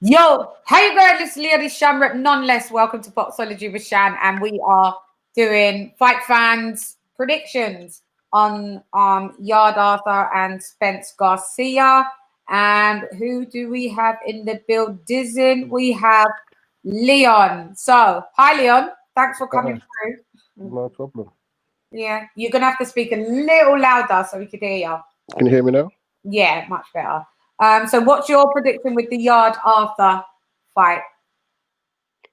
Yo, how you going? This is Lady Shamrep, nonetheless. Welcome to Boxology with Shan, and we are doing Fight Fans predictions on Yarde Arthur and Spence Garcia. And who do we have in the building? We have Leon. So, hi Leon. Thanks for coming through. No problem. Yeah, you're gonna have to speak a little louder so we can hear you. Can you hear me now? Yeah, much better. So what's your prediction with the Yarde Arthur fight?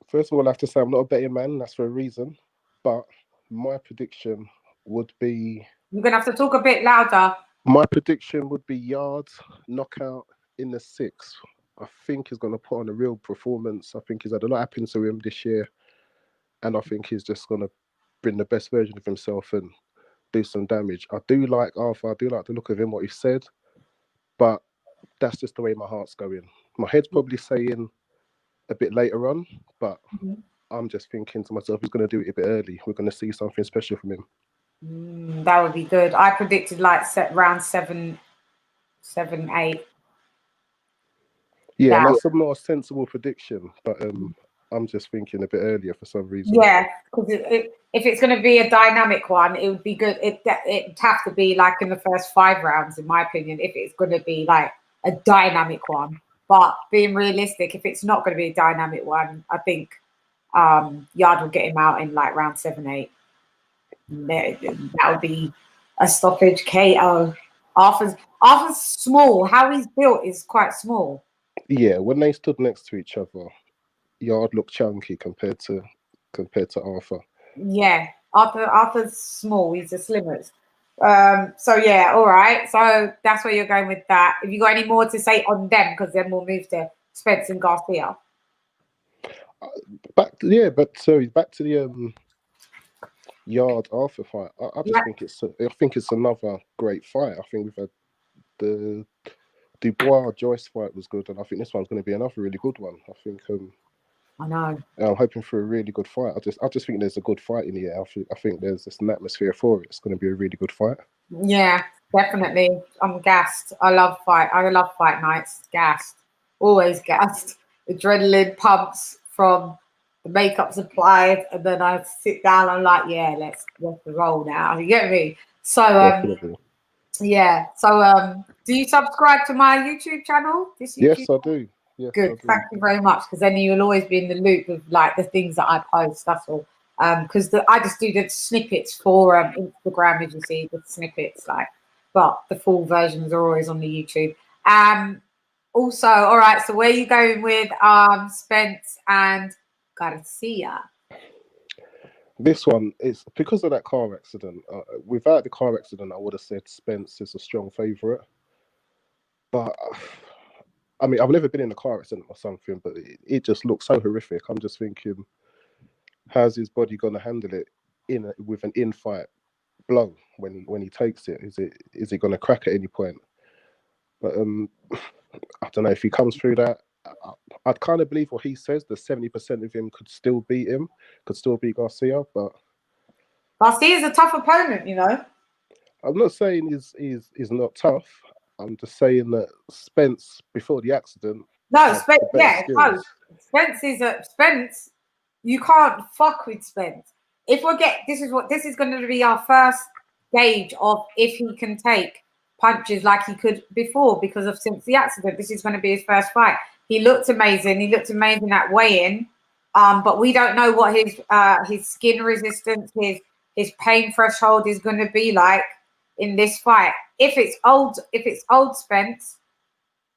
First of all, I have to say I'm not a betting man. That's for a reason. But my prediction would be... You're going to have to talk a bit louder. My prediction would be Yarde knockout in the 6th. I think he's going to put on a real performance. I think he's had a lot happen to him this year. And I think he's just going to bring the best version of himself and do some damage. I do like Arthur. I do like the look of him, what he said. But that's just the way my heart's going. My head's probably saying a bit later on, but I'm just thinking to myself, he's going to do it a bit early. We're going to see something special from him. That would be good. I predicted like round 7, 8. Yeah, that's a more sensible prediction, but I'm just thinking a bit earlier for some reason. Yeah, because if it's going to be a dynamic one, it would be good. It'd have to be like in the first 5 rounds, in my opinion, if it's going to be like a dynamic one. But being realistic, if it's not going to be a dynamic one, I think Yarde will get him out in like round 7, 8. That would be a stoppage KO. Arthur's small. How he's built is quite small. Yeah, when they stood next to each other, Yarde looked chunky compared to Arthur. Yeah, Arthur's small. He's the slimmest. So yeah, all right. So that's where you're going with that. Have you got any more to say on them? Because then we'll move to Spence and Garcia. Back to the Yarde Arthur fight. I just think it's another great fight. I think we've had the Dubois Joyce fight was good, and I think this one's going to be another really good one. I think. I know. I'm hoping for a really good fight. I just think there's a good fight in the air. I think there's just an atmosphere for it. It's going to be a really good fight. Yeah, definitely. I'm gassed. I love fight nights. Gassed. Always gassed. Adrenaline pumps from the makeup applied, and then I sit down. I'm like, yeah, let's roll now. You get me? So yeah. So do you subscribe to my YouTube channel? Yes, I do. Yes, good. Thank you very much, because then you'll always be in the loop of like the things that I post. That's all. Because I just do the snippets for Instagram, as you see, the snippets but the full versions are always on the YouTube. Also, all right. So where are you going with Spence and Garcia? This one is because of that car accident. Without the car accident, I would have said Spence is a strong favourite. But I mean, I've never been in a car accident or something, but it just looks so horrific. I'm just thinking, how's his body going to handle it with an in-fight blow when he takes it? Is it going to crack at any point? But I don't know if he comes through that. I'd kind of believe what he says. The 70% of him could still beat him, could still beat Garcia. But Garcia's a tough opponent, you know. I'm not saying he's not tough. I'm just saying that Spence, before the accident... No, Spence, yeah, no. Spence, you can't fuck with Spence. This is going to be our first gauge of if he can take punches like he could before, because since the accident. This is going to be his first fight. He looked amazing. He looked amazing at weigh-in. But we don't know what his skin resistance, his pain threshold is going to be like in this fight. If it's old Spence,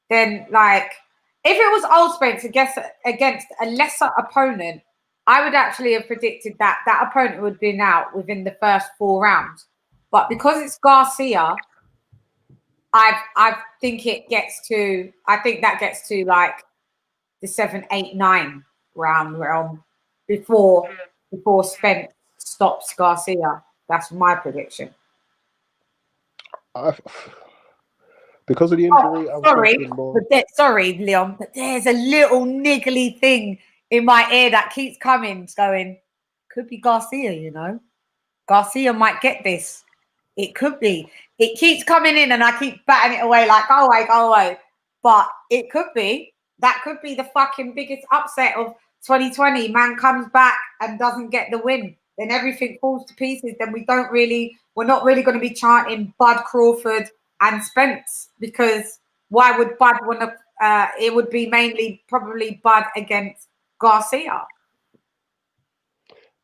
then like if it was old Spence against a lesser opponent, I would actually have predicted that opponent would have been out within the first 4 rounds. But because it's Garcia, I think that gets to like the 7, 8, 9 round realm before Spence stops Garcia. That's my prediction. Because of the injury, sorry, Leon, but there's a little niggly thing in my ear that keeps coming, going, could be Garcia, you know. Garcia might get this. It could be. It keeps coming in and I keep batting it away like, go away. But it could be. that could be the fucking biggest upset of 2020. Man comes back and doesn't get the win. Then everything falls to pieces. Then we're not really going to be chanting Bud Crawford and Spence, because why would Bud want to? It would be mainly probably Bud against Garcia.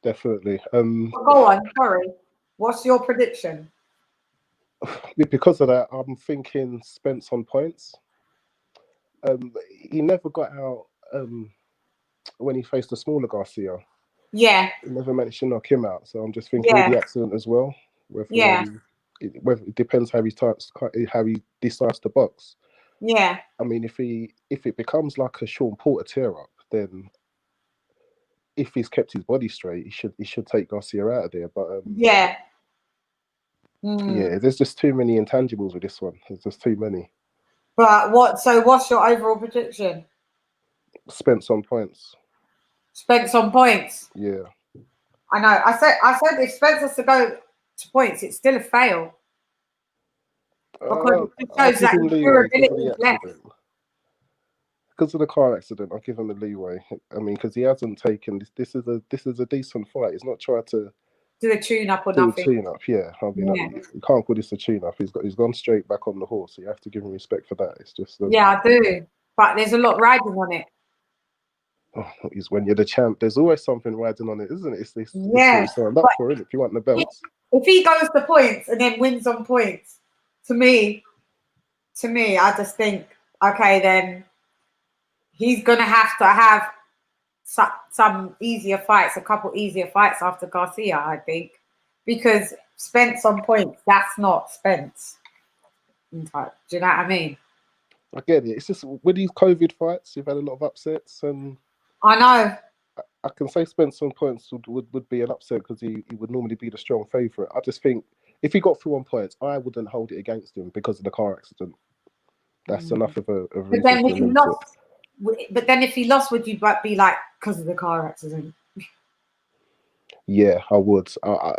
Definitely. Go on. Sorry. What's your prediction? Because of that, I'm thinking Spence on points. He never got out when he faced the smaller Garcia. Yeah. He never managed to knock him out. So I'm just thinking of the accident as well. Whether it depends how he decides to box. Yeah. I mean, if it becomes like a Sean Porter tear up, then if he's kept his body straight, he should take Garcia out of there. But yeah, there's just too many intangibles with this one. There's just too many. But what's your overall prediction? Spence on points. Spence on points. Yeah. I know. I said if Spence has to go to points, it's still a fail. Because it shows that his durability is less. Because of the car accident, I'll give him a leeway. I mean, because he hasn't taken this is a decent fight. He's not trying to do a tune up or nothing. Tune up, yeah. I mean, you can't call this a tune up. He's gone straight back on the horse. So you have to give him respect for that. It's just I do, but there's a lot riding on it. When you're the champ, there's always something riding on it, isn't it? It's signed up for it if you want the belts. If he goes to points and then wins on points, to me, I just think, okay, then he's gonna have to have some easier fights, a couple easier fights after Garcia, I think, because Spence on points, that's not Spence. Do you know what I mean? I get it. It's just with these COVID fights, you've had a lot of upsets, and I know. I can say Spence on points would be an upset because he would normally be the strong favourite. I just think if he got through on points, I wouldn't hold it against him because of the car accident. That's enough of a reason. But then if he lost, would you be like, because of the car accident? Yeah, I would.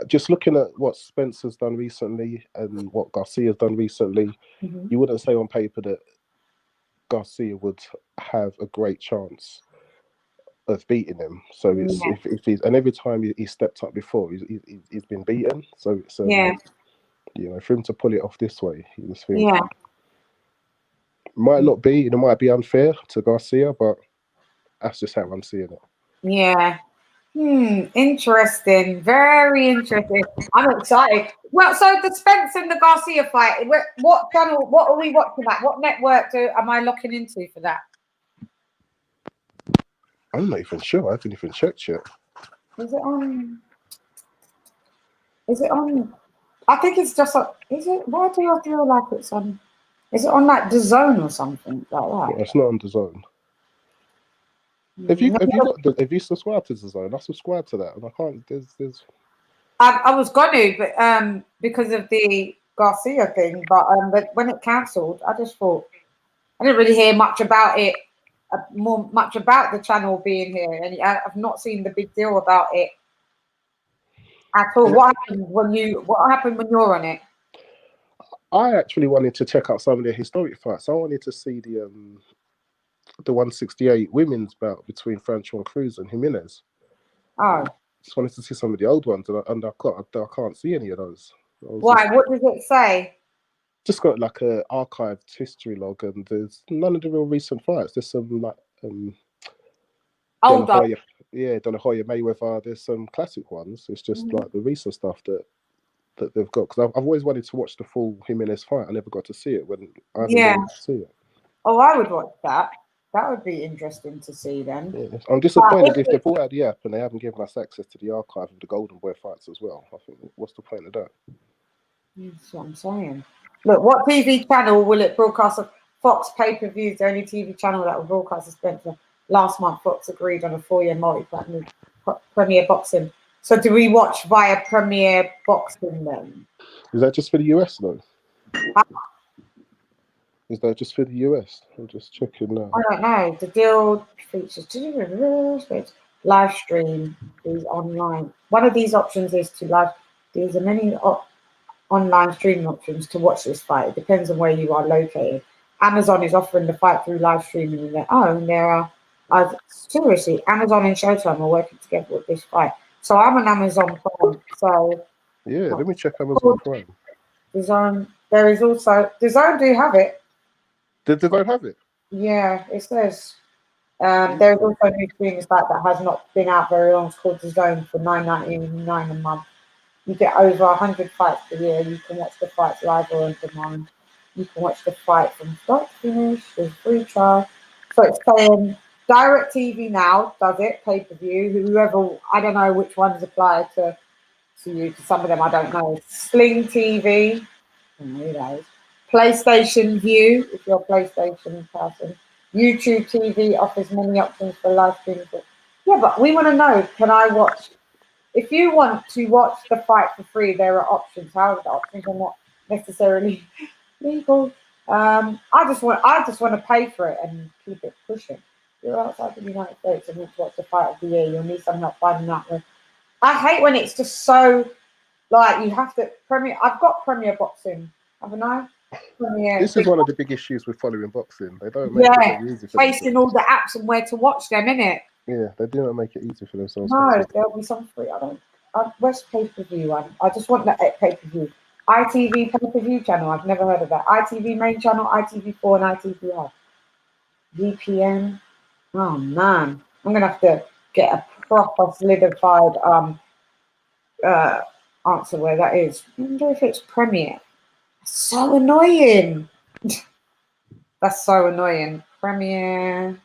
Just looking at what Spence has done recently and what Garcia has done recently, you wouldn't say on paper that Garcia would have a great chance of beating him. So it's if he's, and every time he stepped up before, he's been beaten. So it's you know, for him to pull it off this way, you just think might not be, it might be unfair to Garcia, but that's just how I'm seeing it. Yeah. Interesting. Very interesting. I'm excited. Well, so the Spence and the Garcia fight, what channel, what are we watching at? What network am I locking into for that? I'm not even sure. I haven't even checked yet. Is it on? I think it's just on. Is it? Why do I feel like it's on? Is it on like the Zone or something like that? Yeah, it's not on the Zone. Have you subscribed to the Zone? I subscribe to that, and I can't. There's. I was going to, but because of the Garcia thing, but when it cancelled, I just thought I didn't really hear much about it, much about the channel being here, and I've not seen the big deal about it at all. What happened when you're on it? I actually wanted to check out some of the historic fights. I wanted to see the 168 women's bout between Franchon Cruz and Jimenez. Oh. Just wanted to see some of the old ones, and I can't see any of those. Why? What does it say? Just got like a archived history log, and there's none of the real recent fights. There's some like De La Hoya Mayweather. There's some classic ones. It's just like the recent stuff that they've got. Because I've always wanted to watch the full Jimenez fight. I never got to see it when I haven't been to see it. Oh, I would watch that. That would be interesting to see then. Yeah. I'm disappointed if they brought out the app and they haven't given us access to the archive of the Golden Boy fights as well. I think, what's the point of that? That's what I'm saying. Look, what TV channel will it broadcast? Fox pay-per-view is the only TV channel that will broadcast the Spencer. Last month, Fox agreed on a 4-year multi-platinum Premier Boxing. So do we watch via Premier Boxing then? Is that just for the US though? Is that just for the US? I'm just checking now. I don't know. The deal features live stream is online. One of these options is to live. There's many online streaming options to watch this fight. It depends on where you are located. Amazon is offering the fight through live streaming, and there are seriously, Amazon and Showtime are working together with this fight. So I'm an Amazon Prime. So yeah, let me check Amazon Prime. DAZN. There is also DAZN. Do you have it? Did DAZN have it? Yeah, it says. There is also a new streaming site that has not been out very long. It's called DAZN for $9.99 a month. You get over 100 fights per year. You can watch the fights live or on demand. You can watch the fight from start to finish. There's free trial. So it's saying Direct TV now does it, pay-per-view. Whoever, I don't know which ones apply to you, because some of them I don't know. Sling TV, who knows? PlayStation View, if you're a PlayStation person. YouTube TV offers many options for live streaming. Yeah, but we want to know, can I watch? If you want to watch the fight for free, there are options. However, the options are not necessarily legal. I just want to pay for it and keep it pushing. You're outside the United States and want to watch the fight of the year. You'll need some help finding out. I hate when it's just so like you have to Premier. I've got Premier Boxing, haven't I? Premier. This is one of the big issues with following boxing. They don't make it very easy for facing all the apps and where to watch them, innit? Yeah, they do not make it easy for themselves. No, there'll be some free. Where's pay-per-view one? I just want the pay-per-view. ITV pay-per-view channel. I've never heard of that. ITV main channel, ITV4 and ITV Hub. VPN. Oh man, I'm gonna have to get a proper solidified answer where that is. I wonder if it's Premiere. So annoying. That's so annoying. Premiere.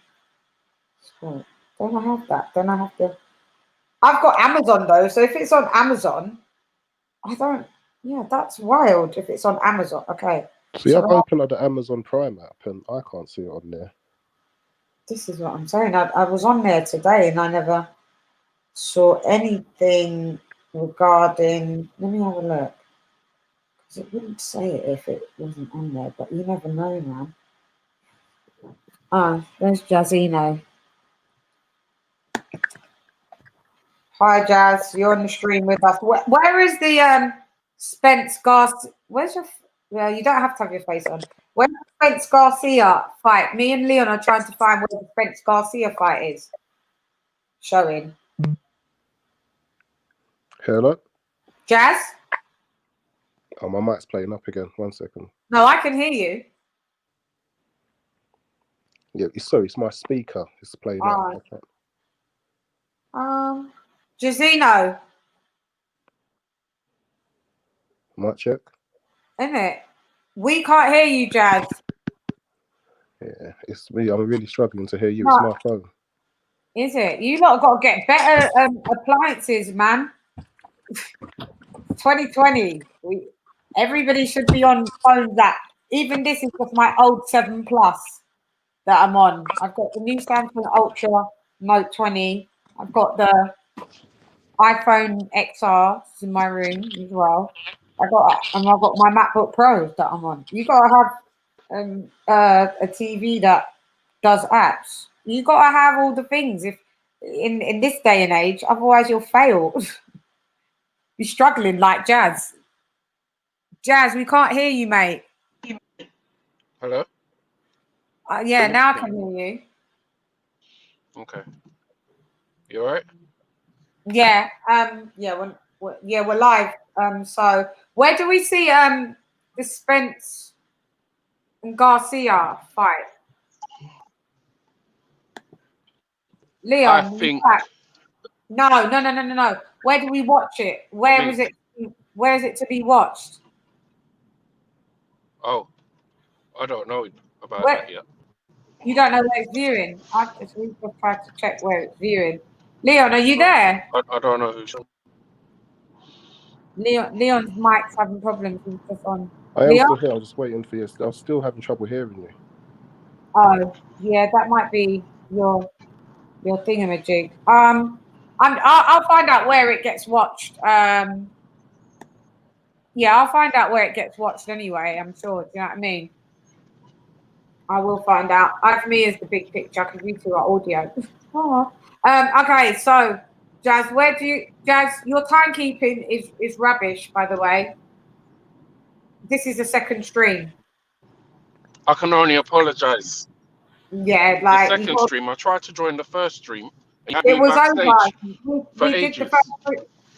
Don't I have that? Don't I have to? I've got Amazon though, so if it's on Amazon, I don't. Yeah, that's wild. If it's on Amazon, okay. See, I've opened up the Amazon Prime app and I can't see it on there. This is what I'm saying. I was on there today and I never saw anything regarding. Let me have a look. Because it wouldn't say it if it wasn't on there, but you never know, man. Oh, there's Jazzino. Hi, Jazz. You're on the stream with us. Where is the Spence Garcia? Where's your? Well, you don't have to have your face on. Where's the Spence Garcia fight? Me and Leon are trying to find where the Spence Garcia fight is. Showing. Hello? Jazz? Oh, my mic's playing up again. 1 second. No, I can hear you. Yeah, it's my speaker. It's playing up. Jazzino. Mic check. Isn't it? We can't hear you, Jazz. Yeah, it's me. I'm really struggling to hear you. It's my phone. Is it? You lot got to get better appliances, man. 2020. Everybody should be on phones that. Even this is just my old 7 Plus that I'm on. I've got the new Samsung Ultra Note 20. I've got the iPhone XR in my room as well. I've got my MacBook Pro that I'm on. You gotta have a TV that does apps. You gotta have all the things if in this day and age, otherwise you'll fail. You're struggling like Jazz. Jazz, we can't hear you, mate. Hello? Yeah, now I can hear you. Okay. You all right? Yeah. We're live. So where do we see the Spence and Garcia fight? Leon, I think. No. Where do we watch it? Where is it to be watched? Oh, I don't know about that yet. You don't know where it's viewing? We just tried to check where it's viewing. Leon, are you there? I don't know who's. Leon's mic's having problems. He's just on. I am still here. I'm just waiting for you. I'm still having trouble hearing you. Oh, yeah, that might be your thingamajig. I'll find out where it gets watched. Yeah, I'll find out where it gets watched anyway. I'm sure. Do you know what I mean? I will find out. For me is the big picture because you two are audio. Okay, so Jazz, your timekeeping is rubbish, by the way. This is the second stream. I can only apologise. Yeah, The like second stream, I tried to join the first stream. And you had it me was backstage over. for We did ages.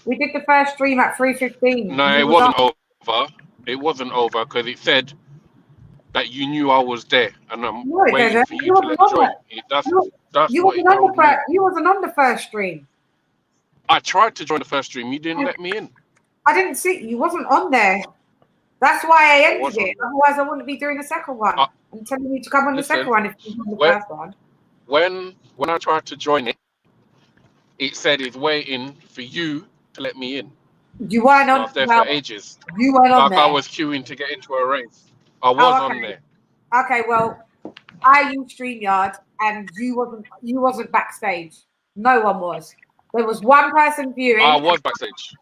we did the first stream at 3:15. No, it wasn't over. It wasn't over because it said that you knew I was there, and I'm No, it waiting doesn't. for you to let join. That's You what it wasn't on told the me. first. You wasn't on the first stream. I tried to join the first stream. You didn't let me in. I didn't see you. Wasn't on there. That's why I ended it. There. Otherwise, I wouldn't be doing the second one. I'm telling you to come on the second one if you're on the first one. When I tried to join it, it said it's waiting for you to let me in. You weren't on. I was there for ages. You weren't on there. I was queuing to get into a race. I was on there. Okay, well, I used StreamYard and you wasn't backstage. No one was. There was one person viewing. I was backstage.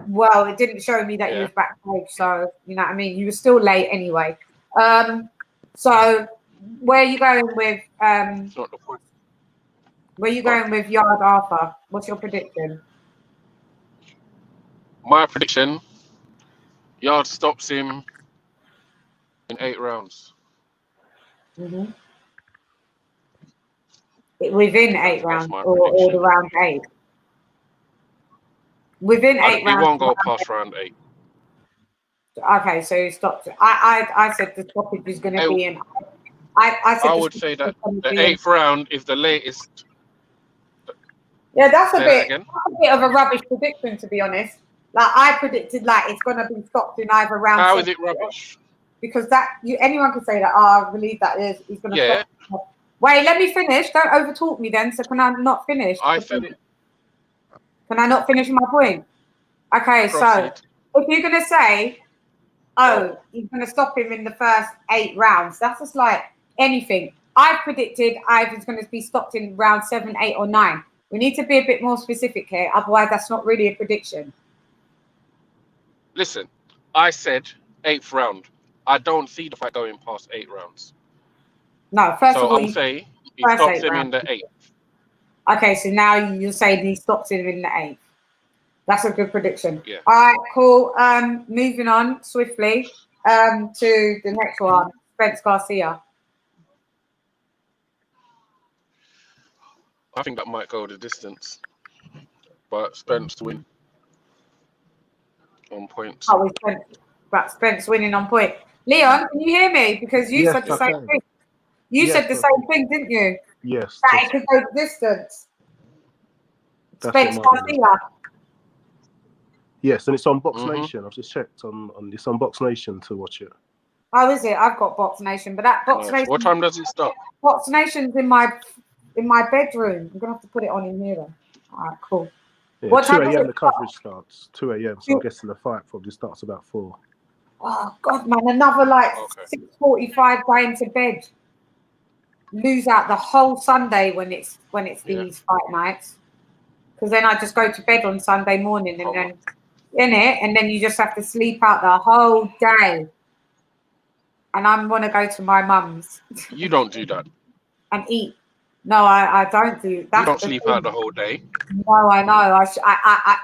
Well, it didn't show me that you was backstage, so you know what I mean. You were still late anyway. So where are you going with? It's not the point. Where are you going with Yarde Arthur? What's your prediction? My prediction: Yarde stops him in 8 rounds. Mm-hmm. Within 8 rounds, or the round 8. Within 8 rounds. He won't go past round 8. Okay, so he stopped. I said the stoppage is going to be in. I would say that the 8th round is the latest. Yeah, that's a bit of a rubbish prediction, to be honest. Like I predicted, like it's going to be stopped in either round. How is it rubbish? Because anyone can say that. Oh, I believe that he's going to stop. Wait, let me finish. Don't overtalk me then. So can I not finish? I said it. Can I not finish my point? Okay, Proceed. So if you're going to say, you're going to stop him in the first 8 rounds, that's just like anything. I've predicted Ivan's going to be stopped in round 7, 8, or 9. We need to be a bit more specific here. Otherwise, that's not really a prediction. Listen, I said 8th round. I don't see the fight going past 8 rounds. No, first of all, I'll say he stops him in the 8th. Okay, so now you're saying he stops him in the 8th. That's a good prediction. Yeah. All right, cool. Moving on swiftly to the next one, Spence Garcia. I think that might go the distance, but Spence to win on points. Oh, Spence winning on point. Leon, can you hear me? Because you said the same thing. You said the same thing, didn't you? Yes. That it could go the distance. Spence Garcia. Yes, and it's on Box Nation. I've just checked on it's on Box Nation to watch it. Oh, is it? I've got Box Nation, but that Box Nation. What time does it start? Box Nation's in my bedroom. I'm gonna have to put it on in here then. All right, cool. Yeah, what 2 time a.m. the coverage starts. 2 a.m. So I'm guessing the fight probably starts about 4. Oh God, man! Another 6:45 going to bed. Lose out the whole Sunday when it's these fight nights. Because then I just go to bed on Sunday morning and then you just have to sleep out the whole day. And I want to go to my mum's. You don't do that. And eat. No, I don't do that. You don't sleep out the whole day. No, I know.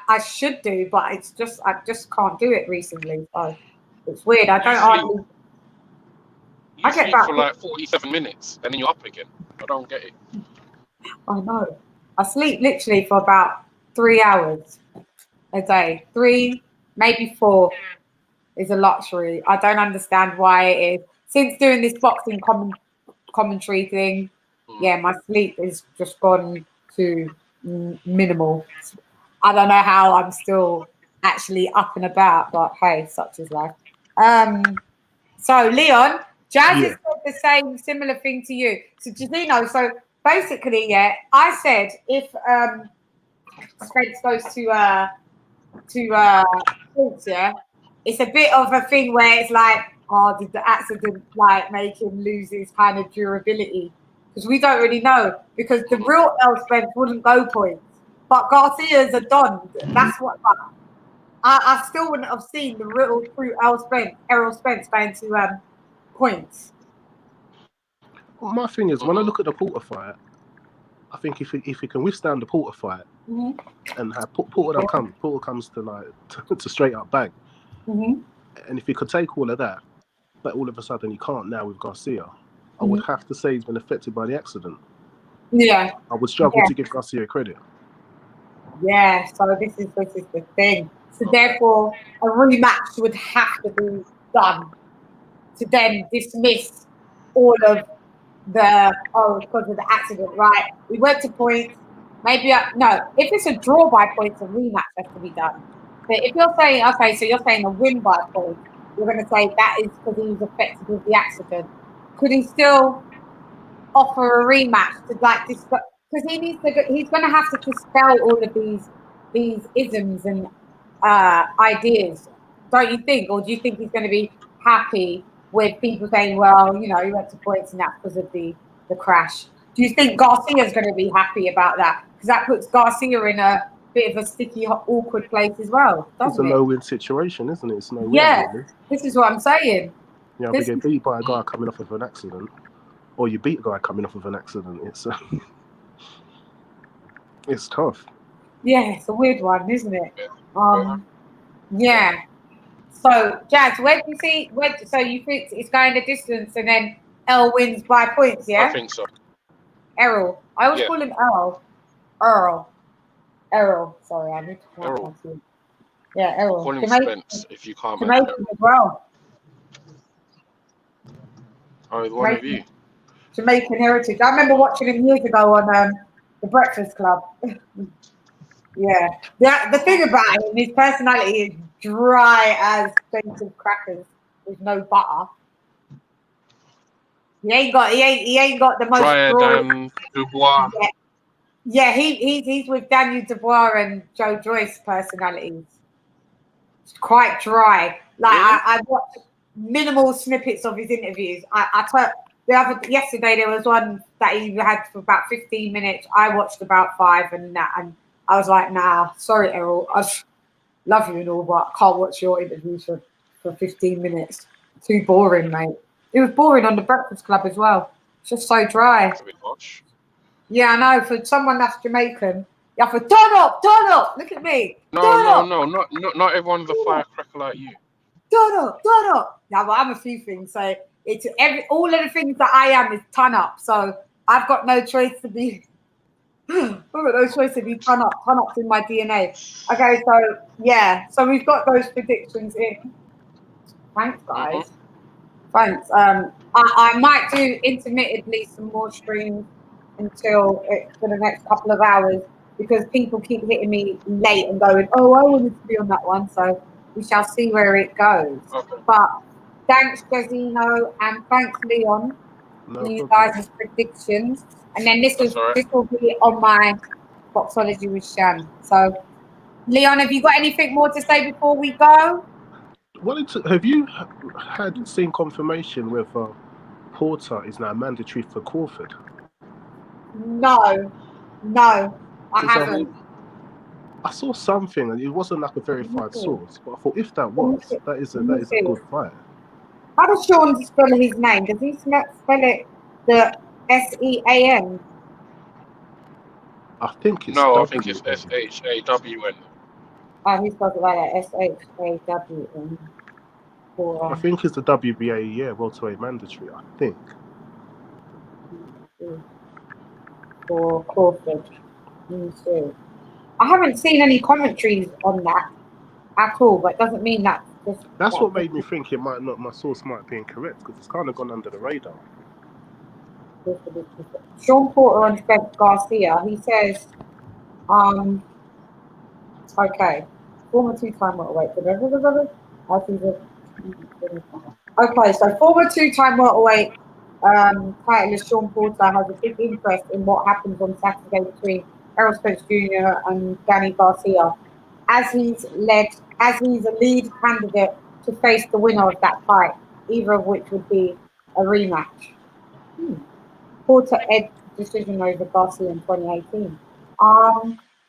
I should do, but it's just I just can't do it recently. So it's weird. I don't. You sleep for like 47 minutes and then you're up again. I don't get it. I know. I sleep literally for about 3 hours a day. 3, maybe 4 is a luxury. I don't understand why it is. Since doing this boxing commentary thing, my sleep is just gone to minimal. I don't know how I'm still actually up and about, but hey, such is life. So Leon, Jazz has said the same similar thing to you. So Gisino, so basically, I said if Spence goes to Spence, it's a bit of a thing where it's like, did the accident like make him lose his kind of durability? Because we don't really know. Because the real Spence wouldn't go points, but Garcia's a don. That's what. I still wouldn't have seen the real true Errol Spence going to points. Well, my thing is, when I look at the Porter fight, I think if he can withstand the Porter fight and have Porter comes to like to straight up bang, and if he could take all of that that all of a sudden he can't now with Garcia, I would have to say he's been affected by the accident. Yeah. I would struggle to give Garcia credit. Yeah, so this is the thing. So therefore, a rematch would have to be done to then dismiss all of the because of the accident, right? We went to points. Maybe no. If it's a draw by points, a rematch has to be done. But if you're saying okay, so you're saying a win by points, you're going to say that is because he was affected with the accident. Could he still offer a rematch to like discuss? Because he needs to. He's going to have to dispel all of these isms and ideas, don't you think? Or do you think he's going to be happy with people saying, well, you know, he went to points and that's because of the crash? Do you think Garcia's going to be happy about that? Because that puts Garcia in a bit of a sticky, awkward place as well, It's a doesn't it? no-win situation, isn't it? It's no-win. Yeah, really. this is what I'm saying. You know, if you get beat by a guy coming off of an accident, or you beat a guy coming off of an accident, it's tough. Yeah, it's a weird one, isn't it? Yeah. So, Jazz, where do you see? So you think it's going the distance, and then L wins by points? Yeah, I think so. Errol. I always call him Earl. Sorry, I need to pronounce him. Yeah, Errol. Call him Spence if you can't. Jamaican as well. Oh, one of you. Jamaican heritage. I remember watching him years ago on The Breakfast Club. Yeah. The thing about him, his personality is dry as expensive crackers with no butter. He ain't got the most drier than Dubois. Yeah, he's with Daniel Dubois and Joe Joyce personalities. It's quite dry. Like I watched minimal snippets of his interviews. Yesterday there was one that he had for about 15 minutes. I watched about 5 and I was like, nah, sorry, Errol. I love you and all, but I can't watch your interviews for 15 minutes. Too boring, mate. It was boring on The Breakfast Club as well. It's just so dry. That's a bit much. Yeah, I know. For someone that's Jamaican, you have to turn up. Look at me. No, not everyone's a firecracker like you. Turn up. Yeah, well, I'm a few things. So it's all of the things that I am is turn up. So I've got no choice to be. I've got no choice to be turn up. Turn up's in my DNA. Okay, so yeah, so we've got those predictions in. Thanks, guys. Thanks. I might do intermittently some more streams for the next couple of hours because people keep hitting me late and going, oh, I wanted to be on that one. So we shall see where it goes. Okay. But thanks, Jazino, and thanks, Leon, for you guys' predictions. And then this will be on my Boxology with CHANN. So, Leon, have you got anything more to say before we go? Have you seen confirmation whether Porter is now mandatory for Crawford? No, I haven't. I saw something, and it wasn't like a verified source, but I thought if that was, that is a good fight. How does Sean spell his name? Does he spell it the SEAN? I think it's I think it's SHAWN. Oh, he spells it like that, SHAWN. I think it's the WBA, welterweight mandatory, I think. For Crawford. I haven't seen any commentaries on that at all, but it doesn't mean that. That's what made me think it might not. My source might be incorrect because it's kind of gone under the radar. Sean Porter on Spence Garcia. He says, okay, former two-time welterweight. Okay, so former two-time welterweight titleist Sean Porter has a big interest in what happens on Saturday between Errol Spence Jr. and Danny Garcia, as he's a lead candidate to face the winner of that fight, either of which would be a rematch. Porter edged decision over Garcia in 2018.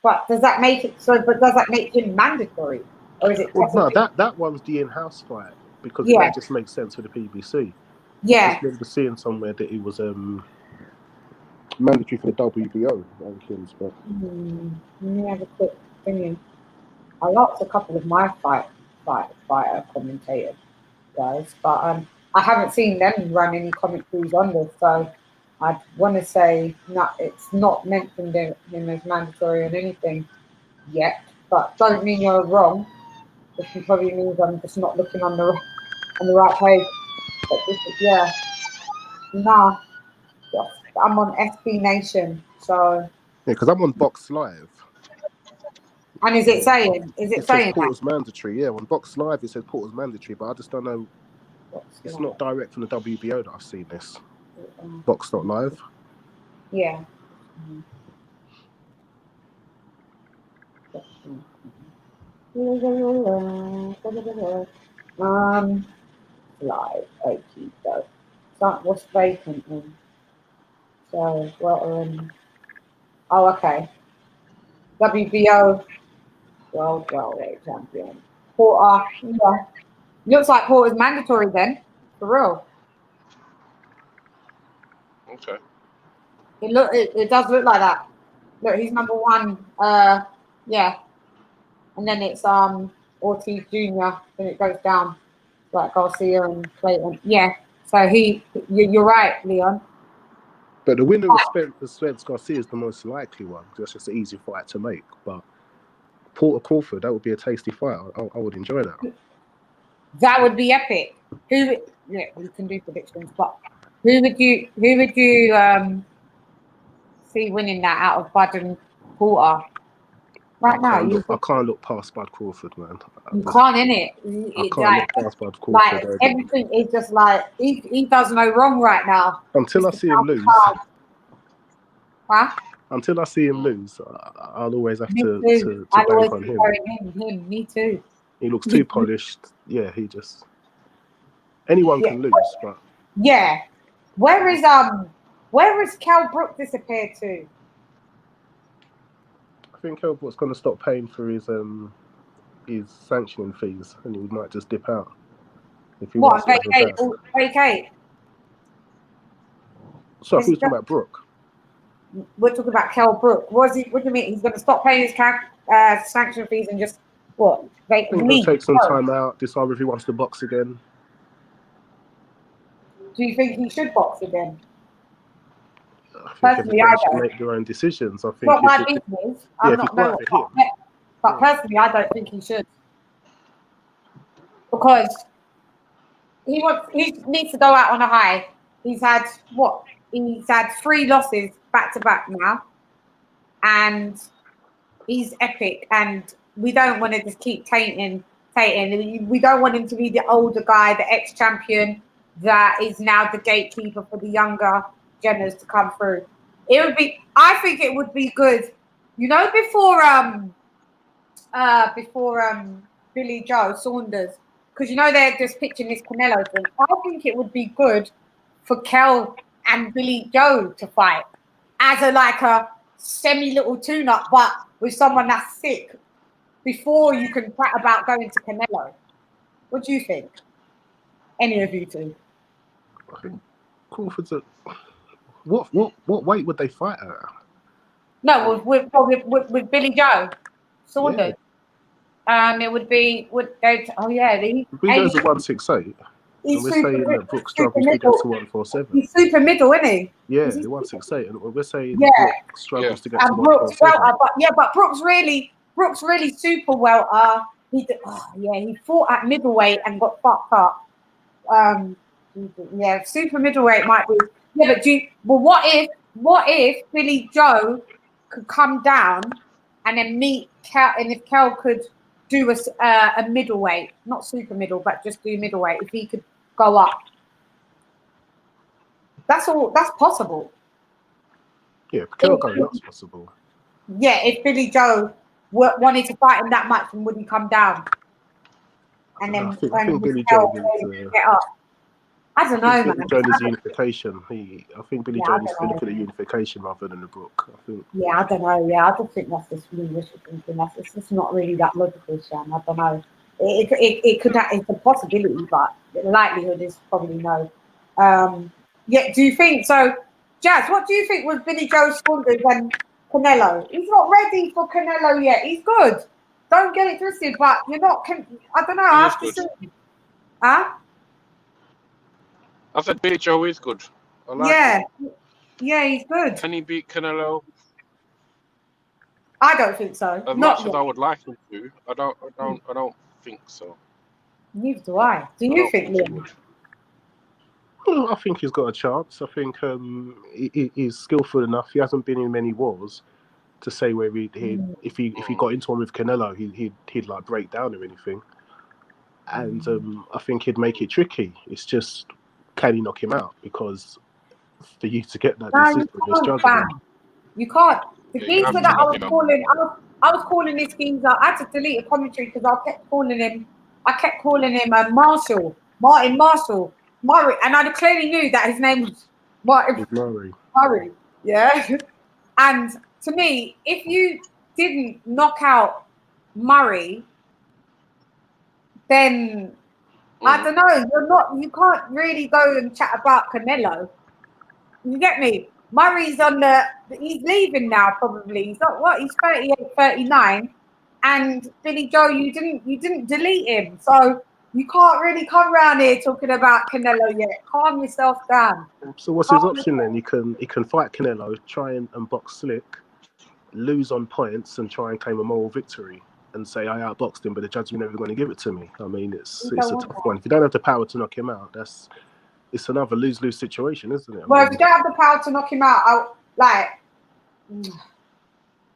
But does that make it so? But does that make him mandatory, or is it? Well, no, that one's the in-house fight because that just makes sense for the PBC. Yeah. I remember seeing somewhere that it was mandatory for the WBO rankings, but let me have a quick opinion. I lost a couple of my fighter commentators, guys, but I haven't seen them run any commentaries on this, so I'd want to say it's not mentioned him as mandatory on anything yet. But don't mean you're wrong. This probably means I'm just not looking on the right page. But this is, yeah, nah. I'm on SB Nation, so. Yeah, because I'm on Box Live. And is it saying? Is it saying says Porter's mandatory? Yeah, on Box Live it says Porter's mandatory, but I just don't know. It's not direct from the WBO that I've seen this. Box.live. Yeah. Live. Okay, so that was vacant then. So oh, okay. WBO World Welterweight Champion. Porter. Yeah. Looks like Porter's mandatory then. For real. Okay. It does look like that. Look, he's number 1. Yeah. And then it's Ortiz Jr. Then it goes down like Garcia and Clayton. Yeah. So you're right, Leon. But the winner of Spence Garcia is the most likely one. That's just an easy fight to make. But Porter Crawford, that would be a tasty fight. I would enjoy that. That would be epic. We can do predictions, but who would you see winning that out of Bud and Porter? Right now, I can't look past Bud Crawford, man. You can't, innit? I can't look past Bud Crawford. Like, everything is just like he does no wrong right now. Until I see him lose. Huh? Until I see him lose, I'll always have to bank on him. Me too. He looks too polished. Yeah, anyone can lose, but yeah. Where is Cal Brook disappeared to? I think Cal Brook's going to stop paying for his sanctioning fees, and he might just dip out. If he wants to vacate. So who's talking about Brook? We're talking about Cal Brook. What do you mean? He's going to stop paying his sanction fees and just what? I think he'll take some time out, decide if he wants to box again. Do you think he should box again? Personally, I don't. Make their own decisions. I think not my business. I'm not knowing. But personally, I don't think he should, because he needs to go out on a high. He's had 3 losses back to back now, and he's epic. And we don't want to just keep tainting. We don't want him to be the older guy, the ex-champion that is now the gatekeeper for the younger Jenners to come through. I think it would be good, before Billy Joe Saunders, because they're just pitching this Canelo thing. I think it would be good for Kel and Billy Joe to fight as a semi little tune-up, but with someone that's sick before you can chat about going to Canelo. What do you think? Any of you two? I think Crawford's what weight would they fight at? No, with Billy Joe Saunders. Yeah. It would be Billy Joe's a 168. And we're saying that Brook struggles to get to 147. He's super middle, isn't he? Yeah, the 168, and we're saying Brook struggles to get to 147. But Brook's really super welter. He fought at middleweight and got fucked up. Super middleweight might be. Yeah, but what if Billy Joe could come down and then meet Kel, and if Kel could do a middleweight, not super middle, but just do middleweight, if he could go up. That's possible. Yeah, Kel going up's possible. Yeah, if Billy Joe wanted to fight him that much, then would he come down? And then I think Billy Joe needs get up. I don't know, man. Billy Joe needs unification. I think Billy Joe needs to look at the unification rather than the Brook. I think. Yeah, I don't know. Yeah, I just think that's just really wishful thinking. It's just not really that logical, Shan. I don't know. It could. It's a possibility, but the likelihood is probably no. Do you think so, Jazz? What do you think with Billy Joe Saunders and Canelo? He's not ready for Canelo yet. He's good. Don't get it twisted, but you're not. I don't know. I have to see. Huh? I said Billy Joe is good. I like Yeah, him. yeah, he's good. Can he beat Canelo? I don't think so. As Not much yet. as I would like him to, I don't think so. Neither do I. Do I you don't think, think he Liam? would. Well, I think he's got a chance. I think he's skillful enough. He hasn't been in many wars to say where if he got into one with Canelo, he'd like break down or anything. And I think he'd make it tricky. It's just, can he knock him out? Because for you to get that No, decision, you you're can't, struggling. fam. You can't. The Yeah, you geezer have to that I knock was him out. calling, I was calling this geezer. I had to delete a commentary because I kept calling him Martin Marshall, Murray, and I clearly knew that his name was Martin Murray. Murray. Yeah. And to me, if you didn't knock out Murray, then I don't know. You can't really go and chat about Canelo. You get me? Murray's he's leaving now probably. He's not what? He's 38, 39. And Billy Joe, you didn't delete him. So you can't really come around here talking about Canelo yet. Calm yourself down. So what's his option then? He can fight Canelo, try and box slick, lose on points, and try and claim a moral victory and say I outboxed him, but the judge is never going to give it to me. I mean, it's a tough one. If you don't have the power to knock him out, it's another lose-lose situation, isn't it? Well, if you don't have the power to knock him out,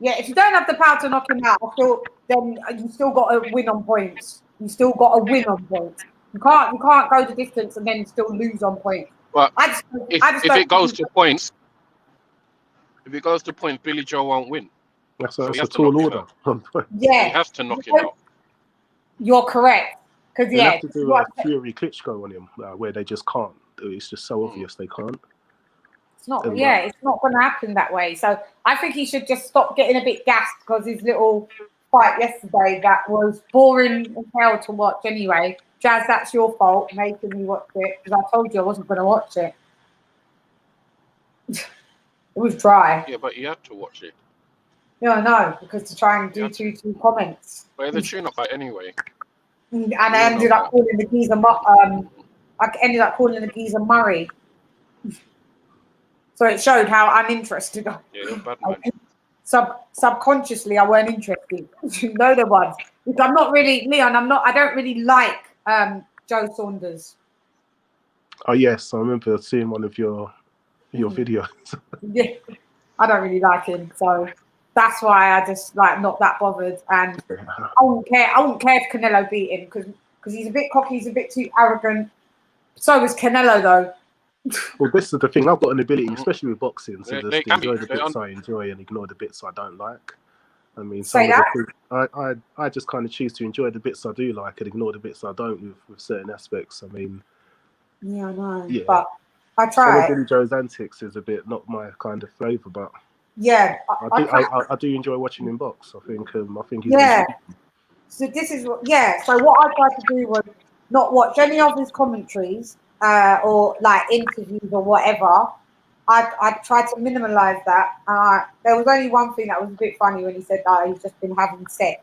if you don't have the power to knock him out, then you still got to win on points. You still got to win on points. You can't go the distance and then still lose on points. But if it goes to points, Billy Joe won't win. That's a tall order. Yeah, he has to knock him out. You're correct. Because they have to do a Fury Klitschko on him, where they just can't. It's just so obvious they can't. It's not. It's not going to happen that way. So I think he should just stop getting a bit gassed because his little fight yesterday that was boring as hell to watch. Anyway, Jazz, that's your fault making me watch it because I told you I wasn't going to watch it. It was dry. Yeah, but you had to watch it. Yeah, I know, because to try and do two comments. But it's a tune-up fight anyway. And I ended up calling the geezer Murray. So it showed how uninterested I Yeah, bad was. man. Subconsciously, I weren't interested. You know the ones. Because I'm not really, Leon, I don't really like Joe Saunders. Oh, yes, I remember seeing one of your videos. Yeah, I don't really like him. So that's why I just not that bothered. And I wouldn't care if Canelo beat him because he's a bit cocky, he's a bit too arrogant. So is Canelo, though. Well, this is the thing. I've got an ability, especially with boxing, to They just enjoy the bits I enjoy and ignore the bits I don't like. I mean, I just kind of choose to enjoy the bits I do like and ignore the bits I don't with certain aspects. I mean, yeah, I know. Yeah. But I try. Some of Billy Joe's antics is a bit not my kind of flavour, but yeah, I do enjoy watching him box. I think he's So this is So what I tried to do was not watch any of his commentaries or interviews or whatever. I tried to minimalize that. There was only one thing that was a bit funny when he said that he's just been having sex,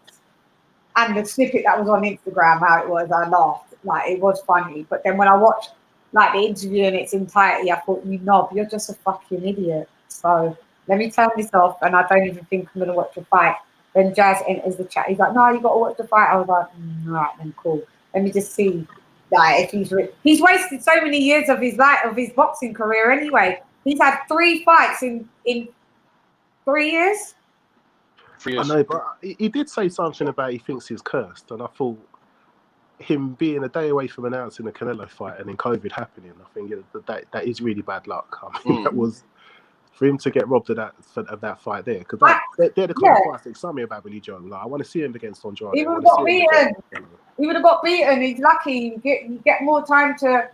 and the snippet that was on Instagram, how it was, I laughed. It was funny, but then when I watched the interview in its entirety, I thought, you knob, you're just a fucking idiot. So let me turn this off, and I don't even think I'm gonna watch the fight. Then Jazz enters the chat. He's like, no, you got to watch the fight. I was like, all right, then cool. Let me just see if he's wasted so many years of his boxing career anyway. He's had 3 fights in 3 years. 3 years. I know, but he did say something about he thinks he's cursed, and I thought him being a day away from announcing the Canelo fight and then COVID happening, I think that is really bad luck. I mean, that was for him to get robbed of that fight there, because they're the kind of fights that excite me about Billy Joe. I want to see him against Andrade. He would have got beaten. He would have got beaten. He's lucky. You get more time to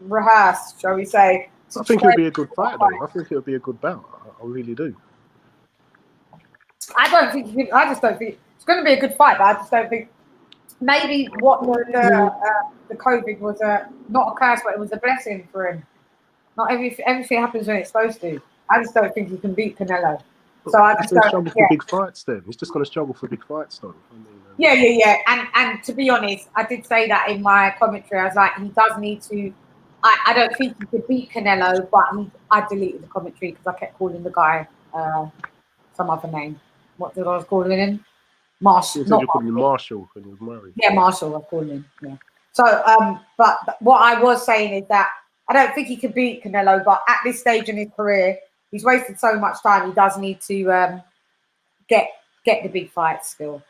rehearse, shall we say? I think it'll be a good fight, though. I think it'll be a good bout. I really do. I just don't think it's going to be a good fight, but I just don't think. Maybe what the COVID was not a curse, but it was a blessing for him. Not everything happens when it's supposed to. I just don't think he can beat Canelo. So I just don't. Struggle for big fights. Then he's just going to struggle for big fights, though. I mean, Yeah. And to be honest, I did say that in my commentary. I was like, he does need to. I don't think he could beat Canelo, but I deleted the commentary because I kept calling the guy some other name. What did I was calling him? Marshall. You said you're calling him Marshall when he was married. Yeah, Marshall. I was calling him. Yeah. So, but what I was saying is that I don't think he could beat Canelo, but at this stage in his career, he's wasted so much time. He does need to get the big fights still.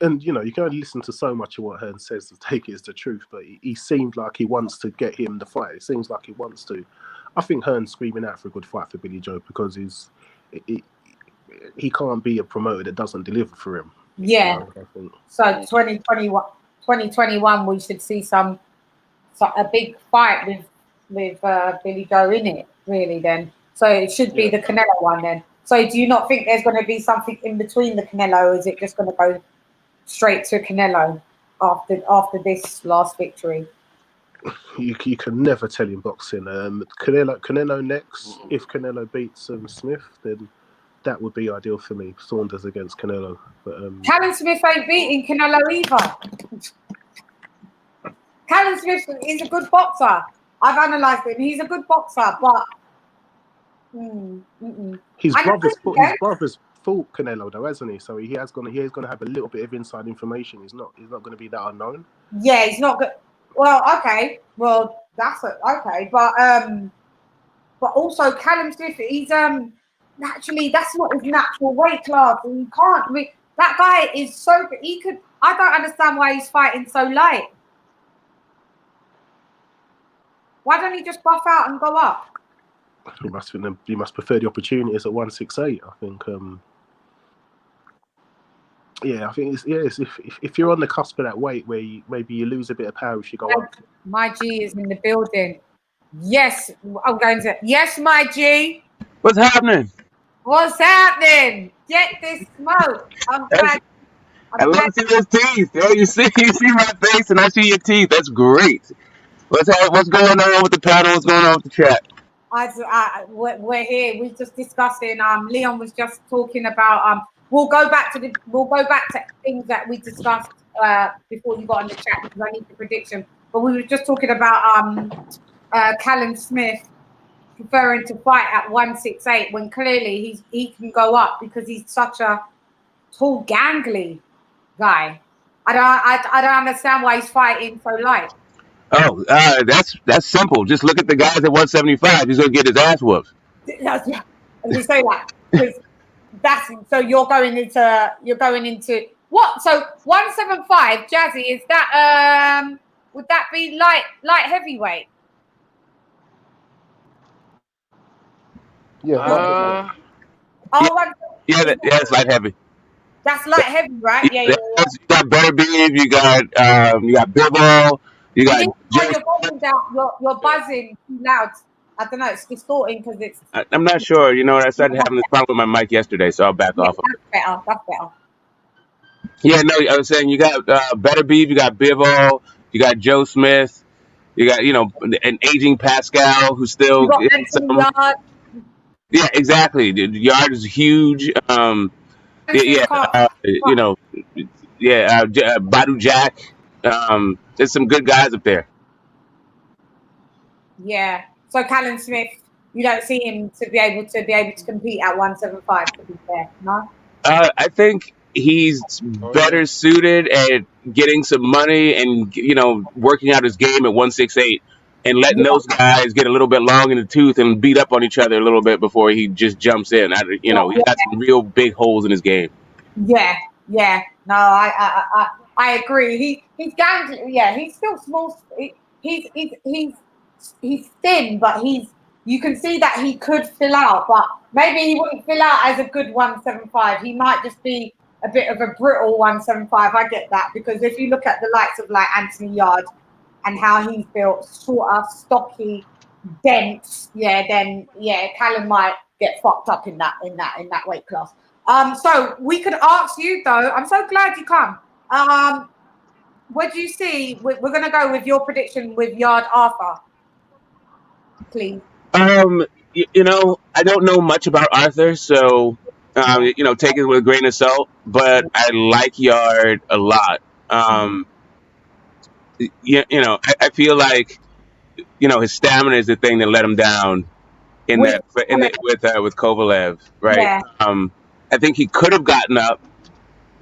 And you know, you can only listen to so much of what Hearn says to take it as the truth, but he seemed like he wants to get him the fight. It seems like he wants to. I think Hearn's screaming out for a good fight for Billy Joe because he can't be a promoter that doesn't deliver for him. Yeah. You know, I think. So 2021, we should see a big fight with Billy Joe in it, really. Then, so it should be the Canelo one then. So do you not think there's going to be something in between the Canelo, or is it just going to go straight to Canelo after this last victory? You can never tell in boxing. Canelo next. If Canelo beats Smith, then that would be ideal for me. Saunders against Canelo. But Callum Smith ain't beating Canelo either. Callum Smith is a good boxer. I've analysed him. He's a good boxer, but his brother's fought Canelo though, hasn't he? So he is going to have a little bit of inside information. He's not going to be that unknown. Yeah, he's not good. Well, okay. Well, that's okay, but also Callum Smith, he's naturally, that's not his natural weight class. He can't. That guy is so. He could. I don't understand why he's fighting so light. Why don't he just buff out and go up? He must prefer the opportunities at 168. I think. I think it's if you're on the cusp of that weight where maybe you lose a bit of power if you go up. My G is in the building. Yes, I'm going to. Yes, my G. What's happening? What's happening? Get this smoke. I'm glad. I love to see those teeth. Oh, you see my face and I see your teeth. That's great. What's going on with the panel? What's going on with the chat? We're here. We're just discussing. Leon was just talking about. We'll go back to things that we discussed before you got on the chat because I need the prediction. But we were just talking about Callum Smith preferring to fight at 168 when clearly he can go up because he's such a tall, gangly guy. I don't understand why he's fighting so light. Oh, that's simple. Just look at the guys at 175. He's gonna get his ass whooped. As you say that, because so you're going into what? So 175, Jazzy, is that would that be light heavyweight? Yeah. It's light heavy. That's light heavy, right? Yeah. You got Better Beef. You got Bibble. You got. You're buzzing too loud. I don't know. It's distorting because it's. I'm not sure. You know, I started having this problem with my mic yesterday, so I'll back off. That's better. Yeah, no, I was saying you got Better Beef. You got Bibble. You got Joe Smith. You got an aging Pascal who's still. You got Yarde. Yeah, exactly. The Yarde is huge. Badu Jack. There's some good guys up there. Yeah. So Callum Smith, you don't see him to be able to compete at 175. To be fair, no. I think he's better suited at getting some money and working out his game at 168 and letting those guys get a little bit long in the tooth and beat up on each other a little bit before he just jumps in. He got some real big holes in his game. Yeah. No, I agree. He's gangly. Yeah, he's still small. He's thin, but you can see that he could fill out, but maybe he wouldn't fill out as a good 175. He might just be a bit of a brittle 175. I get that, because if you look at the likes of like Anthony Yarde and how he's built, shorter, stocky, dense, then Callum might get fucked up in that weight class. So we could ask you though. I'm so glad you come. What do you see? We're gonna go with your prediction with Yarde Arthur, please. I don't know much about Arthur, so Take it with a grain of salt. But I like Yard a lot. Um, I feel like his stamina is the thing that let him down in With that with Kovalev, right? yeah, I think he could have gotten up,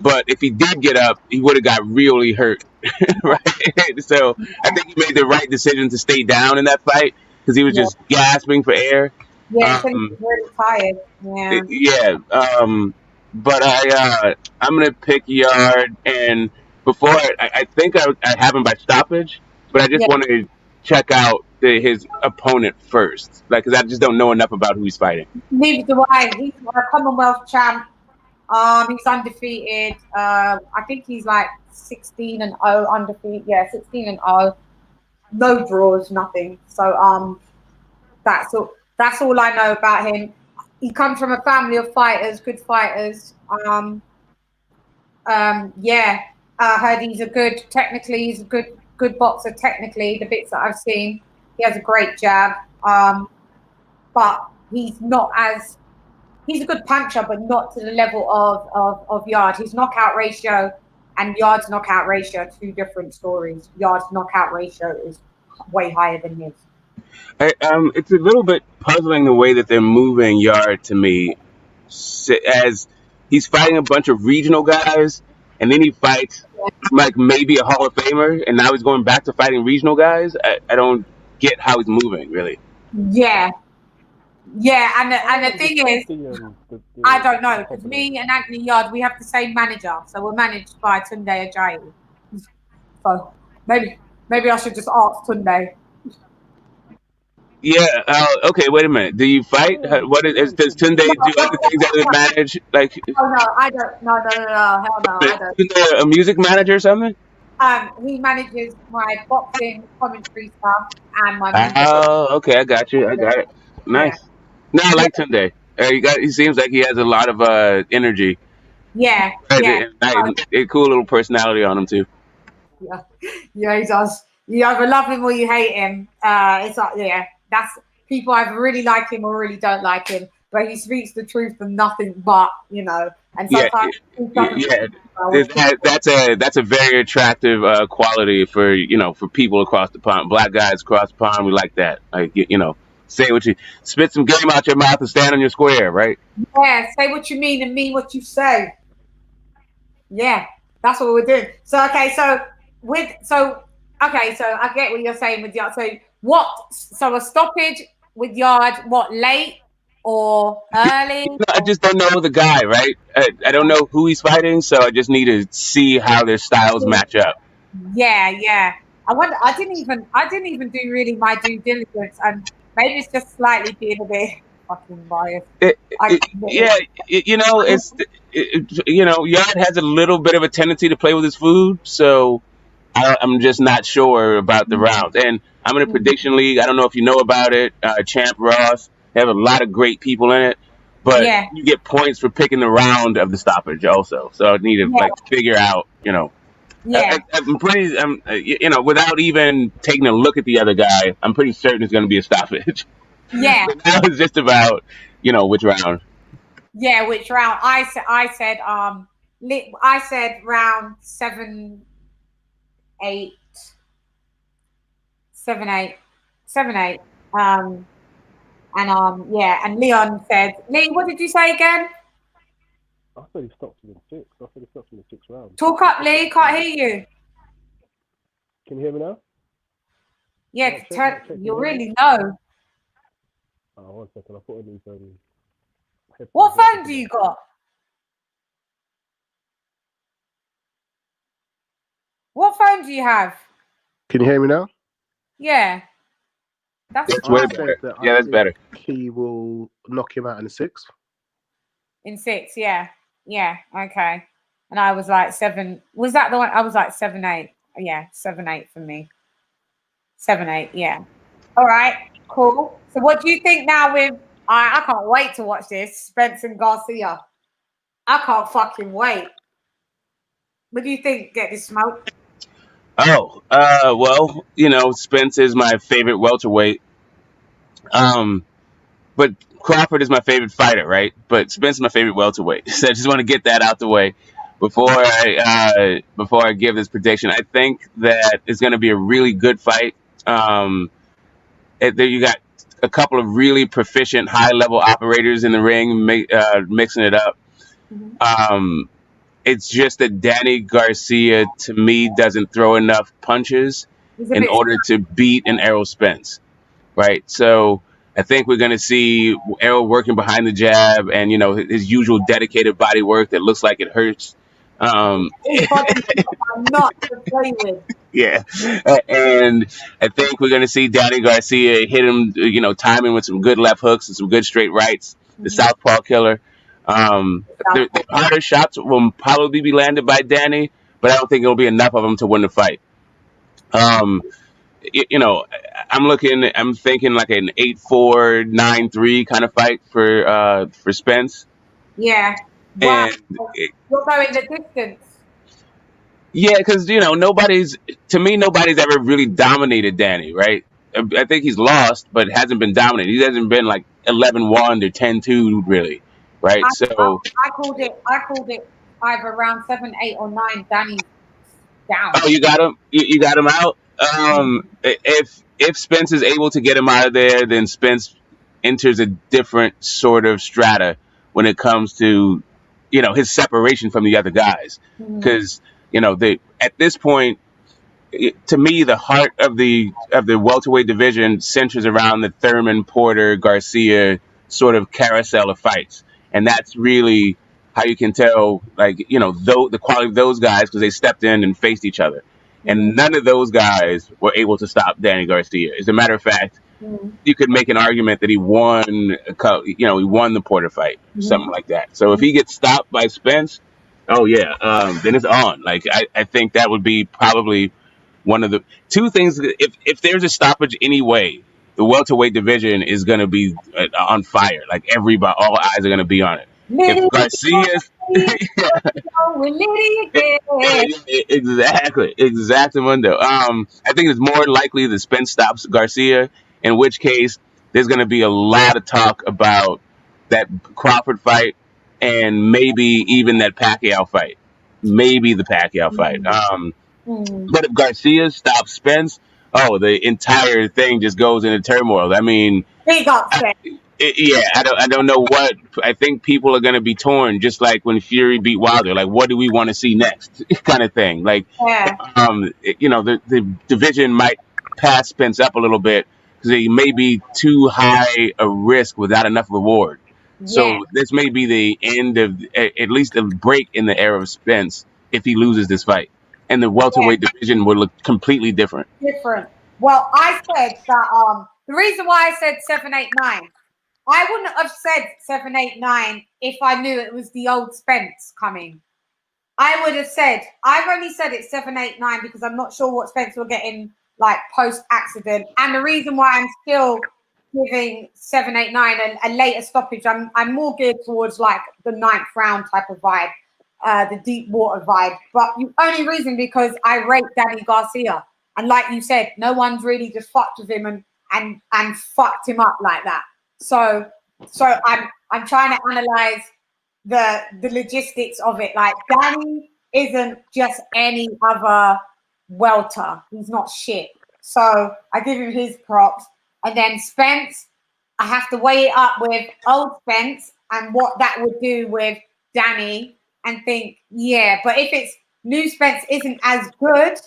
but if he did get up, he would have got really hurt, right? So I think he made the right decision to stay down in that fight because he was yeah, just gasping for air. yeah. So Um, he's really tired. Yeah, yeah, but I'm gonna pick Yard, and before I think I have him by stoppage, but I just yeah. want to check out his opponent first, like because I just don't know enough about who he's fighting. Neither do I. He's a Commonwealth champ. He's undefeated. I think he's like 16-0 undefeated. Yeah, 16-0. No draws, nothing. So that's all. That's all I know about him. He comes from a family of fighters, good fighters. Yeah. I heard he's a good. Technically, he's a good boxer. Technically, the bits that I've seen, he has a great jab. But he's not as. He's a good puncher, but not to the level of Yard. His knockout ratio and Yard's knockout ratio are two different stories. Yard's knockout ratio is way higher than his. It's a little bit puzzling the way that they're moving Yard to me, as he's fighting a bunch of regional guys, and then he fights like maybe a Hall of Famer, and now he's going back to fighting regional guys. I don't get how he's moving really. Yeah. Yeah, and the thing is, I don't know, because me and Anthony Yard, we have the same manager, so we're managed by Tunde Ajayi. So maybe I should just ask Tunde. Yeah. Okay. Wait a minute. Do you fight? Does Tunde do other things other than manage? Like, Oh no, I don't. No, hell no, I don't. is Tunde a music manager or something? He manages my boxing commentary stuff and my music. Oh, okay. I got you. I got it. Nice. No, I like Tunde. He seems like he has a lot of energy. Yeah, yeah, A cool little personality on him too. yeah, he does. You either love him or you hate him. It's like, yeah, that's people either really like him or really don't like him. But he speaks the truth and nothing but, And sometimes that's a very attractive quality for for people across the pond, black guys across the pond. We like that. Like say what you spit some game out your mouth and stand on your square, right? Yeah, say what you mean and mean what you say. Yeah, that's what we're doing. So I get what you're saying with Yard. So a stoppage with Yard, what, late or early? I just don't know the guy, right? I don't know who he's fighting, so I just need to see how their styles match up. Yeah. I didn't even do really my due diligence, and maybe it's just slightly being a bit fucking biased. Yard has a little bit of a tendency to play with his food, so I'm just not sure about the rounds. And I'm in a prediction league. I don't know if you know about it. Champ Ross. They have a lot of great people in it, but you get points for picking the round of the stoppage also. So I need to figure out, Yeah. I'm pretty, without even taking a look at the other guy, I'm pretty certain it's going to be a stoppage. Yeah. So now it's just about, which round. Yeah, which round? I said round 7, 8, 7, 8, 7, 8. And Leon said, Lee, what did you say again? I thought he stopped in 6. I thought he stopped in the 6th round. Talk up, Lee. Can't hear you. Can you hear me now? Yeah, you're really low. Oh, 1 second. I thought it was What phone do you got? What phone do you have? Can you hear me now? Yeah. That's way better. Yeah, that's better. He will knock him out in the 6th. In 6, yeah. Yeah, okay. And I was like 7. Was that the one? I was like 7, 8. Yeah, 7, 8 for me. 7, 8, yeah. All right, cool. So what do you think now with... I can't wait to watch this. Spence and Garcia. I can't fucking wait. What do you think? Get this smoke? Oh, well, Spence is my favorite welterweight. but Crawford is my favorite fighter, right? But Spence is my favorite welterweight. So I just want to get that out the way before I give this prediction. I think that it's going to be a really good fight. There you got a couple of really proficient, high level operators in the ring, mixing it up. Um, it's just that Danny Garcia, to me, doesn't throw enough punches in order to beat an Errol Spence, right? So I think we're going to see Errol working behind the jab and, his usual dedicated body work that looks like it hurts. Not to play with. Yeah, and I think we're going to see Danny Garcia hit him, timing with some good left hooks and some good straight rights. The southpaw killer. The harder shots will probably be landed by Danny, but I don't think it'll be enough of them to win the fight. I'm thinking like an 8-4, 9-3 kind of fight for Spence. Yeah. Wow. You're going the distance. Yeah, because nobody's ever really dominated Danny, right? I think he's lost, but hasn't been dominated. He hasn't been like 11-1 or 10-2, really, right? I called it either around 7, 8, or 9. Danny's down. Oh, you got him. You got him out. If Spence is able to get him out of there, then Spence enters a different sort of strata when it comes to his separation from the other guys, because. At this point, to me, the heart of the welterweight division centers around the Thurman, Porter, Garcia sort of carousel of fights, and that's really how you can tell, the quality of those guys, because they stepped in and faced each other, and none of those guys were able to stop Danny Garcia. As a matter of fact, you could make an argument that he won the Porter fight, something like that. So if he gets stopped by Spence. Oh yeah, then it's on. I think that would be probably one of the two things. If there's a stoppage anyway, the welterweight division is going to be on fire. Like all eyes are going to be on it. If Garcia's exactly, Mundo. I think it's more likely that Spence stops Garcia, in which case there's going to be a lot of talk about that Crawford fight. And maybe even that Pacquiao fight. Maybe the Pacquiao fight. But if Garcia stops Spence, the entire thing just goes into turmoil. I mean, big upset. I don't know what. I think people are going to be torn, just like when Fury beat Wilder. Like, what do we want to see next? Kind of thing. Like, the division might pass Spence up a little bit because he may be too high a risk without enough reward. So this may be the end of at least a break in the era of Spence if he loses this fight, and the welterweight division will look completely different. Well, I said that the reason why I said 7, 8, 9, I wouldn't have said 7, 8, 9 if I knew it was the old Spence coming. I would have said I've only said it 7, 8, 9 because I'm not sure what Spence will get in post accident, and the reason why I'm still giving 7, 8, 9 and a later stoppage. I'm more geared towards the 9th round type of vibe, the deep water vibe. But the only reason because I rate Danny Garcia, and like you said, no one's really just fucked with him and fucked him up like that. So I'm trying to analyze the logistics of it. Like, Danny isn't just any other welter. He's not shit. So I give him his props. And then Spence, I have to weigh it up with old Spence and what that would do with Danny and think, but if it's new Spence isn't as good,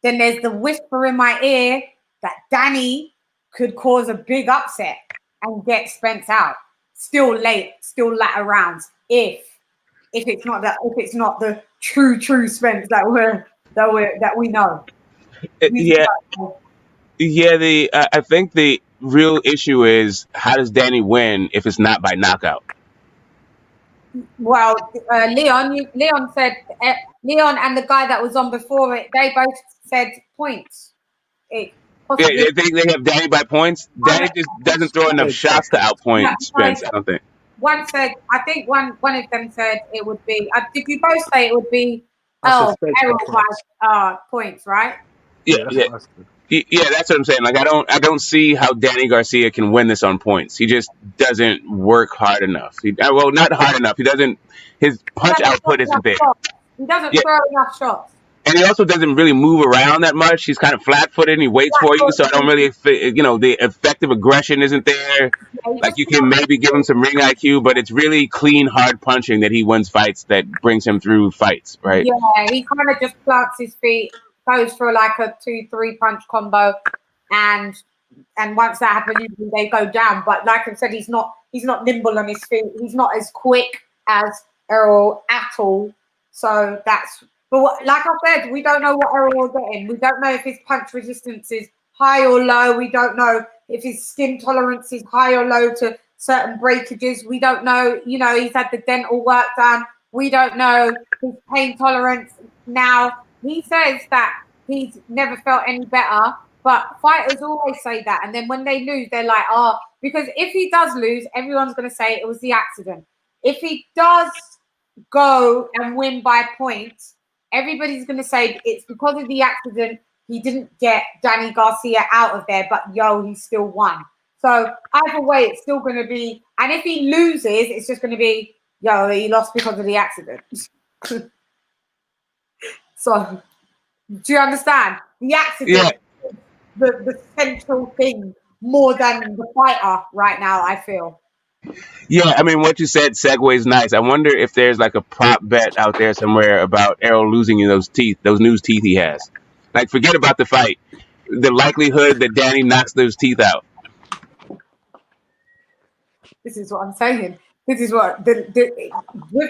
then there's the whisper in my ear that Danny could cause a big upset and get Spence out. Still latter rounds. If it's not the true Spence that we know. I think the real issue is, how does Danny win if it's not by knockout? Well, Leon said Leon and the guy that was on before it, they both said points. I think they have Danny by points. Danny just doesn't throw enough shots to outpoint Spence, I don't think. One said, I think one of them said it would be. Did you both say it would be? Errol by points, right? Yeah. Yeah, that's what I'm saying. Like I don't see how Danny Garcia can win this on points. He just doesn't work hard enough. Well, not hard enough. He doesn't. His He punch doesn't throw output isn't enough there. shots. He doesn't Yeah, throw enough shots. and he also doesn't really move around that much. He's kind of flat-footed and he waits for you. So I don't really, the effective aggression isn't there. Yeah, he Like just you can maybe give him some ring IQ, but it's really clean, hard punching that he wins fights that brings him through fights, right? Yeah, he kind of just plants his feet, goes for like a 2-3 punch combo, and once that happens, usually they go down. But like I said, he's not nimble on his feet. He's not as quick as Errol at all. So that's. But like I said, we don't know what Errol will get in. We don't know if his punch resistance is high or low. We don't know if his skin tolerance is high or low to certain breakages. We don't know. You know, he's had the dental work done. We don't know his pain tolerance. Now, he says that he's never felt any better, but fighters always say that. And then when they lose, they're like, oh, because if he does lose, everyone's going to say it was the accident. If he does go and win by points, everybody's going to say it's because of the accident. He didn't get Danny Garcia out of there, but he still won. So either way, it's still going to be. And if he loses, it's just going to be, he lost because of the accident. So, do you understand? The accident is the central thing more than the fighter right now, I feel. Yeah, I mean, what you said segues nice. I wonder if there's like a prop bet out there somewhere about Errol losing those teeth, those new teeth he has. Like, forget about the fight. The likelihood that Danny knocks those teeth out. This is what I'm saying. This is what with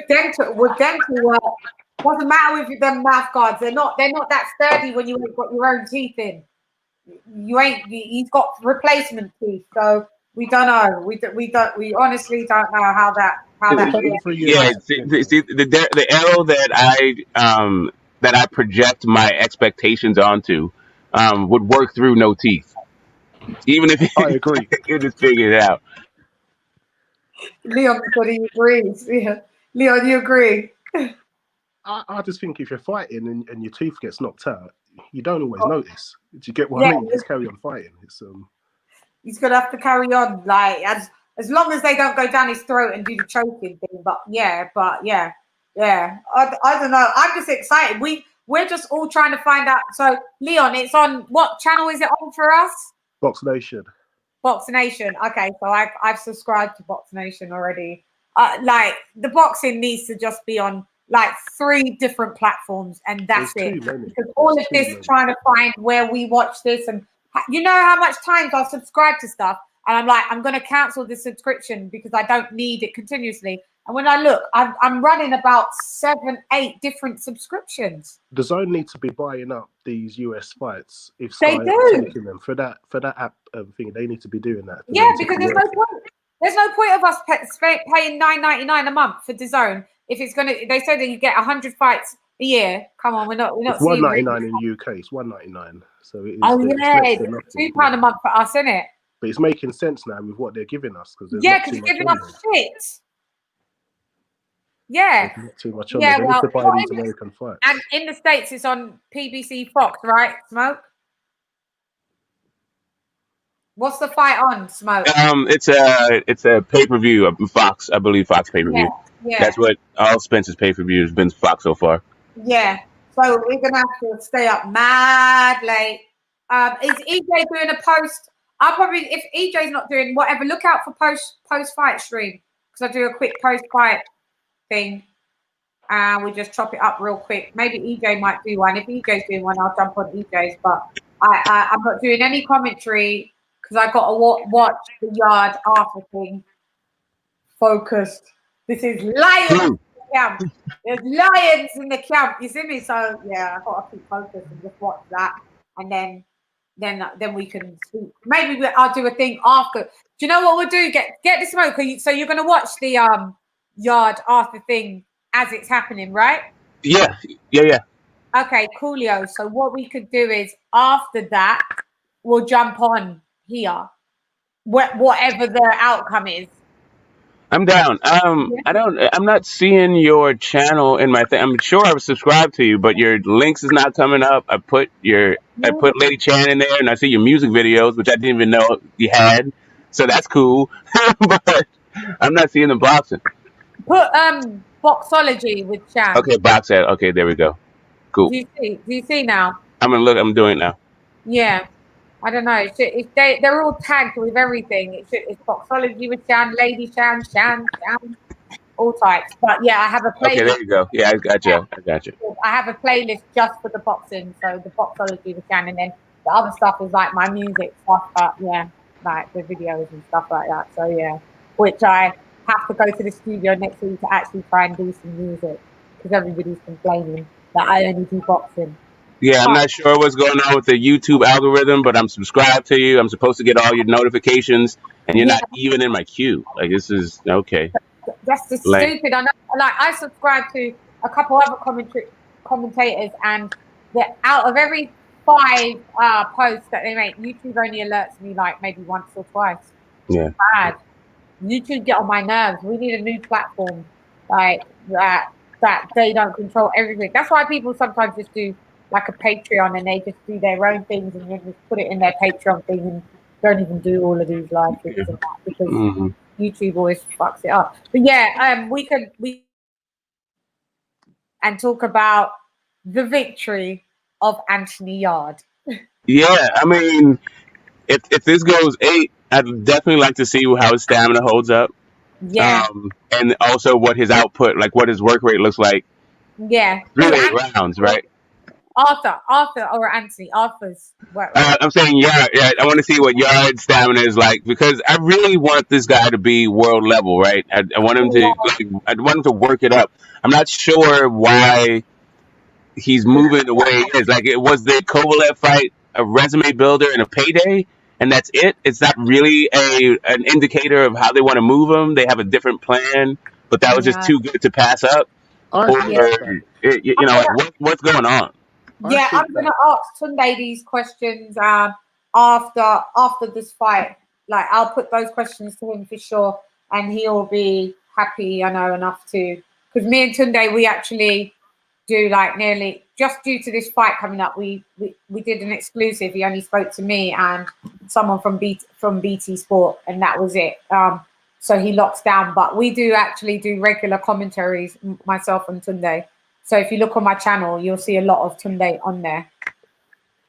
dental work. Doesn't matter with them mouth guards. They're not that sturdy when you ain't got your own teeth in. He's got replacement teeth, so we don't know. We honestly don't know how that. Yeah, see, the Errol that I project my expectations onto would work through no teeth, even if I agree. you just figure it out. Leon said he agrees. Yeah. Leon, you agree? I just think if you're fighting and your tooth gets knocked out, you don't always notice. Do you get what I mean? You just carry on fighting. He's gonna have to carry on, like as long as they don't go down his throat and do the choking thing. But yeah. I don't know. I'm just excited. We're just all trying to find out. So Leon, it's on what channel is it on for us? Box Nation. Box Nation. Okay, so I've subscribed to Box Nation already. Like the boxing needs to just be on like 3 different platforms, and that's it. Because all of this trying to find where we watch this, and you know how much times I subscribe to stuff, and I'm like, I'm going to cancel the subscription because I don't need it continuously. And when I look, I'm running about 7-8 different subscriptions. The Zone need to be buying up these US fights if they do taking them for that app thing. They need to be doing that. Yeah, because there's no point. There's no point of us paying $9.99 a month for DAZN if it's gonna. They say that you get 100 fights a year. Come on, we're not. It's $1.99 in the UK. It's $1.99. So it is. Oh yeah, it's £2 a month for us, isn't it? But it's making sense now with what they're giving us because it's giving us shit. Yeah. There's not too much on there. They need to buy these American fights. And in the States, it's on PBC Fox, right? Smoke. What's the fight on, Smoke? It's a pay-per-view of Fox, I believe. Fox pay-per-view. Yeah. That's what all Spence's pay-per-view has been. Fox so far. Yeah. So we're gonna have to stay up mad late. Is EJ doing a post? I'll probably, if EJ's not doing whatever, look out for post fight stream because I do a quick post fight thing. We just chop it up real quick. Maybe EJ might do one. If EJ's doing one, I'll jump on EJ's. But I'm not doing any commentary because I got to watch the Yarde after thing. Focused. This is lions in the camp. There's lions in the camp. You see me? So yeah, I got to keep focused and just watch that, and then we can speak. Maybe I'll do a thing after. Do you know what we'll do? Get the smoke. So you're gonna watch the Yarde after thing as it's happening, right? Yeah. Okay, coolio. So what we could do is after that, we'll jump on here, whatever the outcome is. I'm down. Yeah. I'm not seeing your channel in my thing. I'm sure I was subscribed to you, but your links is not coming up. I put Lady Chan in there, and I see your music videos, which I didn't even know you had. So that's cool. But I'm not seeing the boxing. Put Boxology with CHANN. Okay, box set. Okay, there we go. Cool. Do you see? Do you see now? I'm gonna look. I'm doing it now. Yeah. I don't know. They're all tagged with everything. It's Boxology with CHANN, Lady CHANN, all types. But yeah, I have a Okay, playlist. there you go. Yeah, I got you. I got you. I have a playlist just for the boxing, so the Boxology with CHANN, and then the other stuff is like my music stuff. But yeah, like the videos and stuff like that. So yeah, which I have to go to the studio next week to actually try and do some music because everybody's complaining that I only do boxing. Yeah, I'm not sure what's going on with the YouTube algorithm, but I'm subscribed to you. I'm supposed to get all your notifications, and you're Yeah. not even in my queue. Like, this is okay. That's just Lame. stupid. I know. Like I subscribe to a couple other commentators, and out of every 5 posts that they make, YouTube only alerts me like maybe once or twice. Yeah. Bad. YouTube get on my nerves. We need a new platform like that they don't control everything. That's why people sometimes just do like a Patreon and they just do their own things and then just put it in their Patreon thing and don't even do all of these live things and that because YouTube always fucks it up. But yeah, we and talk about the victory of Anthony Yarde. Yeah, I mean, if this goes 8, I'd definitely like to see how his stamina holds up. Yeah. And also what his output, like what his work rate looks like. Yeah. Really 8 rounds, right? Arthur or Anthony. Arthur's work rate. I'm saying, yeah, I want to see what Yard's stamina is like because I really want this guy to be world level, right? I want him to, I want him to work it up. I'm not sure why he's moving the way he is. Like, it was the Kovalev fight a resume builder and a payday, and that's it. It's not really an indicator of how they want to move him. They have a different plan, but that was just too good to pass up. What's going on? Yeah, I'm gonna ask Tunde these questions after this fight. Like, I'll put those questions to him for sure, and he'll be happy, I know, enough to. Because me and Tunde, we actually do like nearly just due to this fight coming up. We did an exclusive. He only spoke to me and someone from BT Sport, and that was it. So he locks down. But we do actually do regular commentaries, myself and Tunde. So if you look on my channel, you'll see a lot of Tunde on there.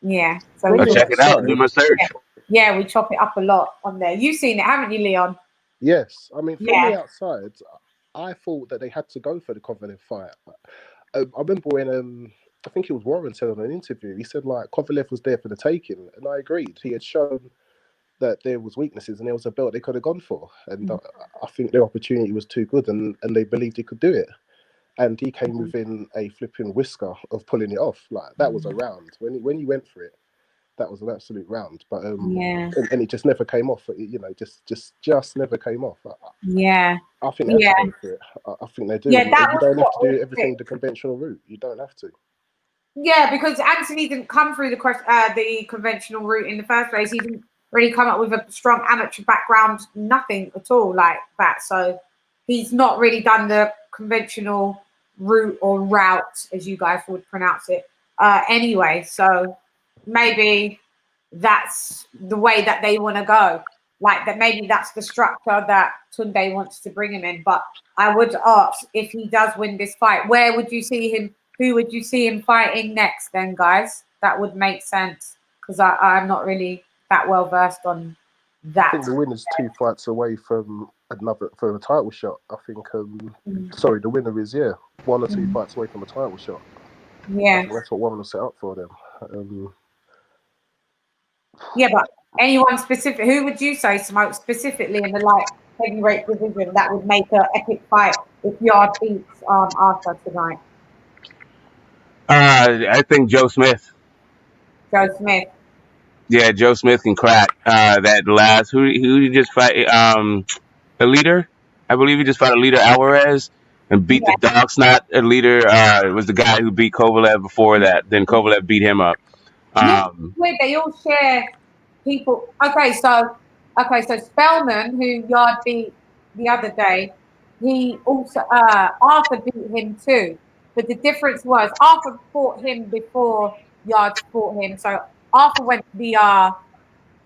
Yeah. So I'll check it out. Do my search. Yeah, we chop it up a lot on there. You've seen it, haven't you, Leon? Yes. I mean, from the outside, I thought that they had to go for the Kovalev fight. I remember when I think it was Warren said on an interview, he said like Kovalev was there for the taking, and I agreed. He had shown that there was weaknesses and there was a belt they could have gone for, and I think their opportunity was too good, and they believed he could do it. And he came within a flipping whisker of pulling it off. Like, that was a round. When he went for it, that was an absolute round. But and it just never came off. Just never came off. I think they have to go for it. I think they do. Yeah, you don't have to do everything the conventional route. You don't have to. Yeah, because Anthony didn't come through the conventional route in the first place. He didn't really come up with a strong amateur background, nothing at all like that. So he's not really done the conventional route or route, as you guys would pronounce it, anyway. So maybe that's the way that they want to go. Like, that maybe that's the structure that Tunde wants to bring him in. But I would ask, if he does win this fight, where would you see him? Who would you see him fighting next then, guys? That would make sense, because I'm not really that well versed on that. I think the winner's 2 fights away from a title shot. I think sorry, the winner is 1 or 2 fights away from a title shot. Yeah, that's what Warren will set up for them. Yeah, but anyone specific? Who would you say, Smoke, specifically in the light heavyweight division that would make an epic fight if Yarde beats Arthur tonight? I think Joe Smith. Joe Smith. Yeah, Joe Smith can crack. That last who he just fight a leader. I believe he just fought a leader Alvarez and beat the dog snot. A leader was the guy who beat Kovalev before that. Then Kovalev beat him up. They all share people. Okay, so Spellman, who Yarde beat the other day, he also Arthur beat him too. But the difference was Arthur fought him before Yarde fought him. So Arthur went the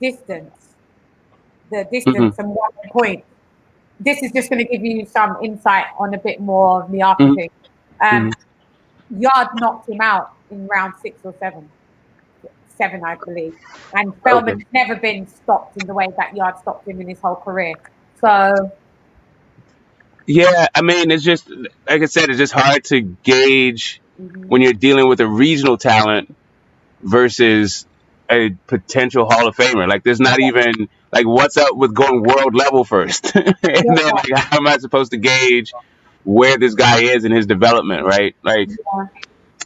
distance, Hmm. and 1 point. This is just going to give you some insight on a bit more of the Arthur Hmm. thing. Hmm. Yarde knocked him out in round 6 or 7, I believe. And Okay. Spellman's never been stopped in the way that Yarde stopped him in his whole career. So Yeah, I mean, it's just like I said, it's just hard to gauge when you're dealing with a regional talent versus a potential Hall of Famer. Like, there's not even like what's up with going world level first, and yeah, then like how am I supposed to gauge where this guy is in his development, right? Like,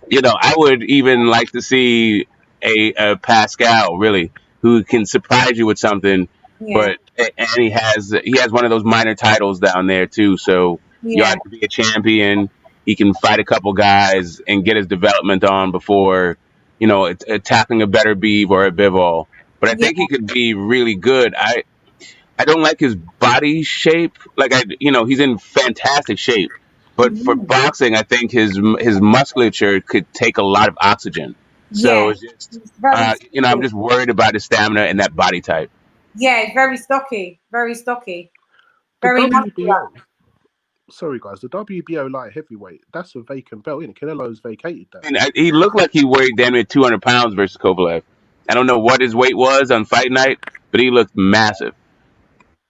yeah, I would even like to see a Pascal really who can surprise you with something, yeah, but and he has one of those minor titles down there too. So you yeah, have to be a champion. He can fight a couple guys and get his development on before tackling a better Beeve or a Bivol. But I yeah. think he could be really good. I don't like his body shape. Like he's in fantastic shape, but for Mhm. boxing, I think his musculature could take a lot of oxygen. So Yeah, it's just, he's very I'm stocky. just worried about his stamina and that body type. Yeah, he's very stocky, The very muscular. WBO, sorry guys, the WBO light heavyweight, that's a vacant belt, isn't it? Canelo's vacated that. And he looked like he weighed damn near 200 pounds versus Kovalev. I don't know what his weight was on fight night, but he looked massive.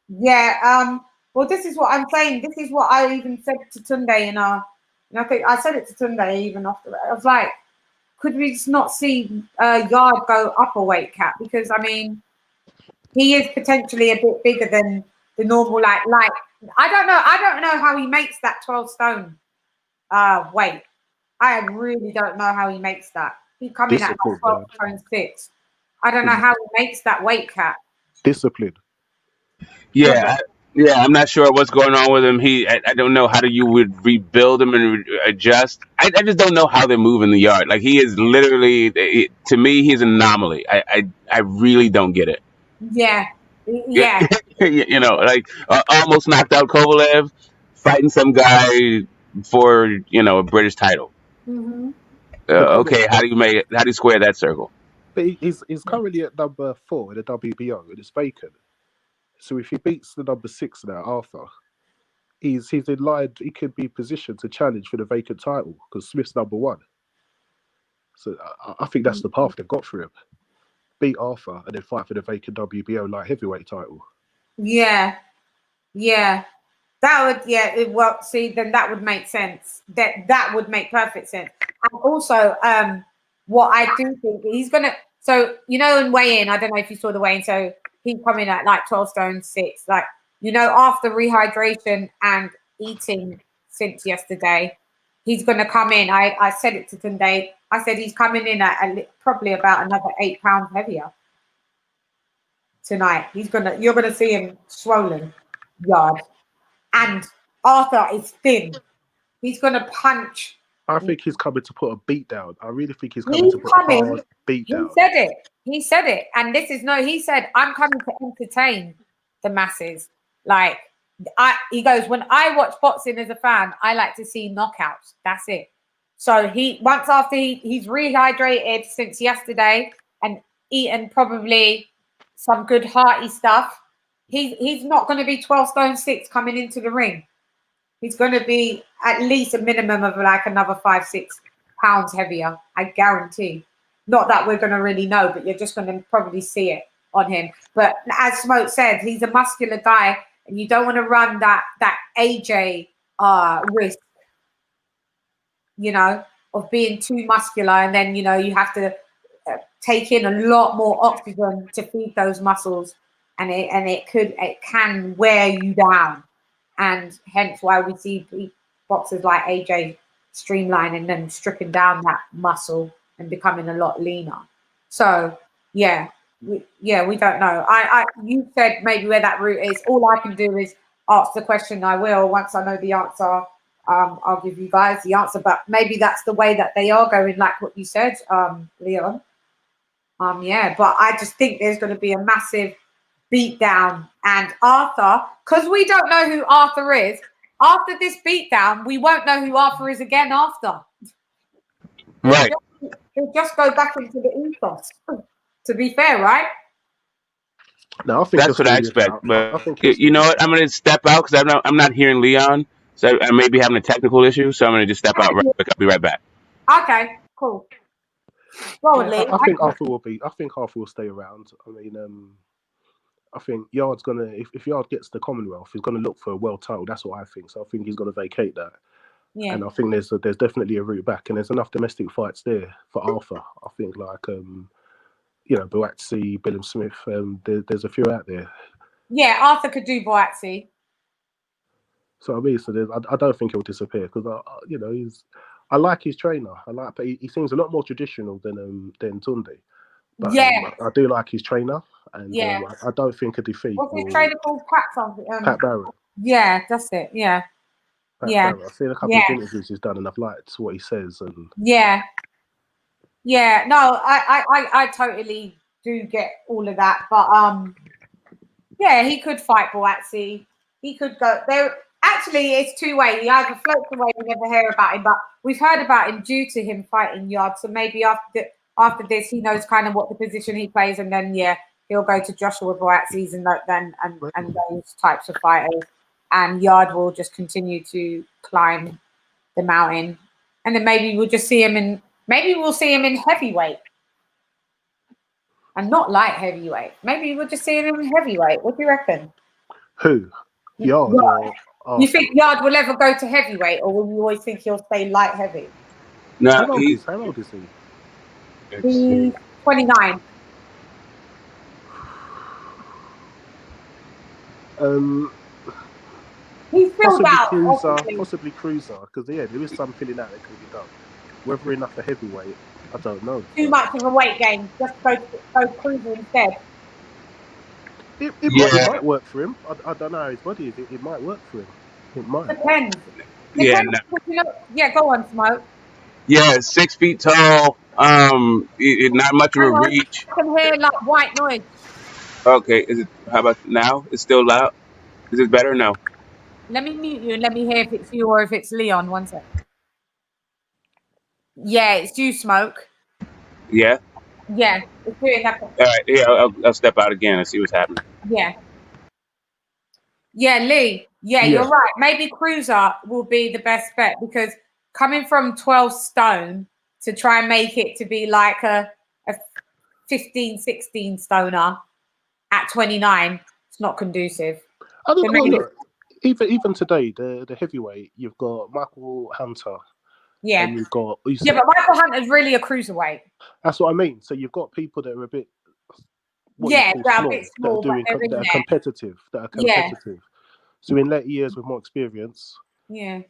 Yeah. Well, this is what I'm saying. This is what I even said to Tunde and I think I said it to Tunde even after. I was like, could we just not see Yard go up a weight cap? Because I mean, he is potentially a bit bigger than the normal. Like I don't know. I don't know how he makes that 12 stone weight. I really don't know how he makes that. He come in at Discipline, like 12 man. stone 6. I don't know how he makes that weight cap. Discipline. Yeah, but Yeah, I'm not sure what's going on with him. I don't know how you would rebuild him and adjust. I just don't know how they move in the yard. Like, he is literally, to me, he's an anomaly. I really don't get it. yeah, yeah. Like, almost knocked out Kovalev, fighting some guy for a British title. Hmm. Okay, how do you square that circle? But he's currently at number 4 in the WBO and it's vacant. So if he beats the number 6 now, Arthur, he's in line. He could be positioned to challenge for the vacant title because Smith's number 1. So I think that's the path they've got for him: beat Arthur and then fight for the vacant WBO light heavyweight title. Yeah, yeah. That would, yeah. Well, see, then that would make sense. That would make perfect sense. And also, what I do think he's gonna. So in weigh-in, I don't know if you saw the weigh-in. So he come in at like 12 stone 6. Like after rehydration and eating since yesterday, he's gonna come in. I said it to Tunde. I said he's coming in at probably about another 8 pounds heavier tonight. You're gonna see him swollen, Yard. And Arthur is thin. He's going to punch. I think he's coming to put a beat down. I really think he's coming He's to put coming. a hard beat He down. said it. He said it. And this is he said, I'm coming to entertain the masses. Like, he goes, when I watch boxing as a fan, I like to see knockouts. That's it. So once after he's rehydrated since yesterday and eaten probably some good hearty stuff, he's not going to be 12 stone 6 coming into the ring. He's going to be at least a minimum of like another 5-6 pounds heavier. I guarantee. Not that we're going to really know, but you're just going to probably see it on him. But as Smoke said, he's a muscular guy, and you don't want to run that AJ risk, of being too muscular, and then you have to take in a lot more oxygen to feed those muscles, and it can wear you down. And hence why we see boxers like AJ streamlining and stripping down that muscle and becoming a lot leaner. So we don't know. You said maybe where that route is. All I can do is ask the question. I will once I know the answer. I'll give you guys the answer. But maybe that's the way that they are going, like what you said, Leon. But I just think there's going to be a massive beatdown and Arthur, because we don't know who Arthur is. After this beatdown, we won't know who Arthur is again after. Right. He'll just go back into the ethos. To be fair, right? No, I think That's what I expect. I But think you know what? I'm going to step out because I'm not hearing Leon. So I may be having a technical issue. So I'm going to just step out right quick. I'll be right back. Okay, cool. Go on, Lee. I think Arthur will be. I think Arthur will stay around. I mean, I think Yard's gonna. If Yard gets the Commonwealth, he's gonna look for a world title. That's what I think. So I think he's gonna vacate that. Yeah. And I think there's definitely a route back, and there's enough domestic fights there for Arthur. I think Boatsy, Bilham Smith. There's a few out there. Yeah, Arthur could do Boatsy. So I mean, I don't think he'll disappear because I like his trainer. But he seems a lot more traditional than Tunde. But yeah, I do like his trainer, and yeah. I don't think a defeat. What's his trainer called? Pat Barrett. Yeah, that's it. Yeah. Pat Yeah. Barrett. I've seen a couple of interviews he's done, and I've liked what he says. And yeah. No, I totally do get all of that, but yeah, he could fight Boatsy. He could go there. Actually, it's two-way. He either floats away, we never hear about him, but we've heard about him due to him fighting Yard. So maybe after this, he knows kind of what the position he plays, and then he'll go to Joshua Boatsy's and those types of fighters, and Yard will just continue to climb the mountain, and then maybe we'll see him in heavyweight, and not light heavyweight. Maybe we'll just see him in heavyweight. What do you reckon? Who? Yard? You think Yard will ever go to heavyweight, or will you always think he'll stay light heavy? No, how old is he? He's 29. He's filled out. Possibly cruiser, because there is some filling out that could be done. Whether enough for heavyweight, I don't know. Too much of a weight gain. Just go cruiser instead. It might work for him. I don't know how his body is. It might work for him. It might. Depends. Yeah. Go on, Smoke. Yeah, 6 feet tall. Not much of a reach. I can hear like white noise. Okay, how about now? It's still loud. Is it better? No. Let me mute you and let me hear if it's you or if it's Leon. One sec. Yeah, it's you, Smoke. Yeah. Yeah, it's doing that. All right. Yeah, I'll step out again and see what's happening. Yeah. Yeah, Lee. Yeah, you're right. Maybe cruiser will be the best bet, because coming from 12 stone to try and make it to be like a 15, 16 stoner at 29, it's not conducive. I don't know. Look, even today, the heavyweight, you've got Michael Hunter. Yeah. And you've got but Michael Hunter's really a cruiserweight. That's what I mean. So you've got people that are a bit a bit small, that are competitive. So in later years with more experience, maybe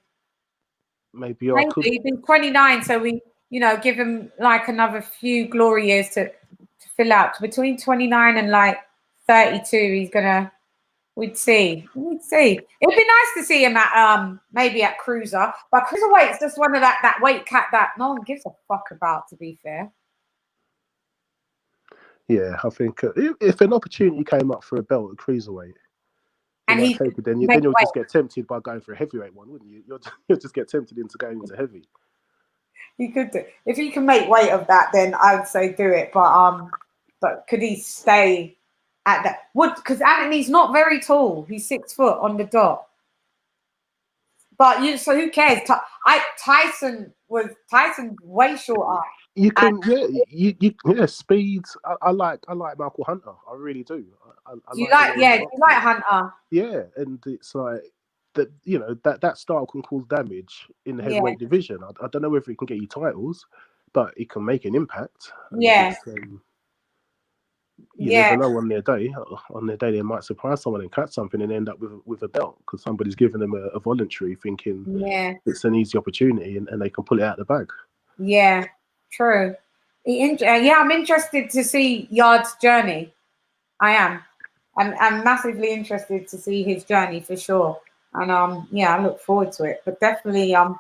he's been 29, so we give him like another few glory years to fill out. Between 29 and like 32, we'd see. It'd be nice to see him at maybe at cruiser, but cruiserweight's just one of that weight cut that no one gives a fuck about, to be fair. Yeah, I think if an opportunity came up for a belt at cruiserweight, and then you'll just get tempted by going for a heavyweight one, wouldn't you? You'll just get tempted into going into heavy. He could do. If he can make weight of that, then I would say do it. But could he stay at that? Because Anthony's not very tall. He's 6 foot on the dot. But so who cares? Tyson way shorter. You can, speed. I like Michael Hunter. I really do. You like Hunter. Yeah, and it's like that style can cause damage in the heavyweight division. I don't know whether it can get you titles, but it can make an impact. Yeah. You never know on their day. On their day, they might surprise someone and catch something and end up with a belt because somebody's given them a voluntary, thinking it's an easy opportunity and they can pull it out of the bag. Yeah, true. I'm interested to see Yard's journey. I am. I'm massively interested to see his journey for sure. And I look forward to it. But definitely, I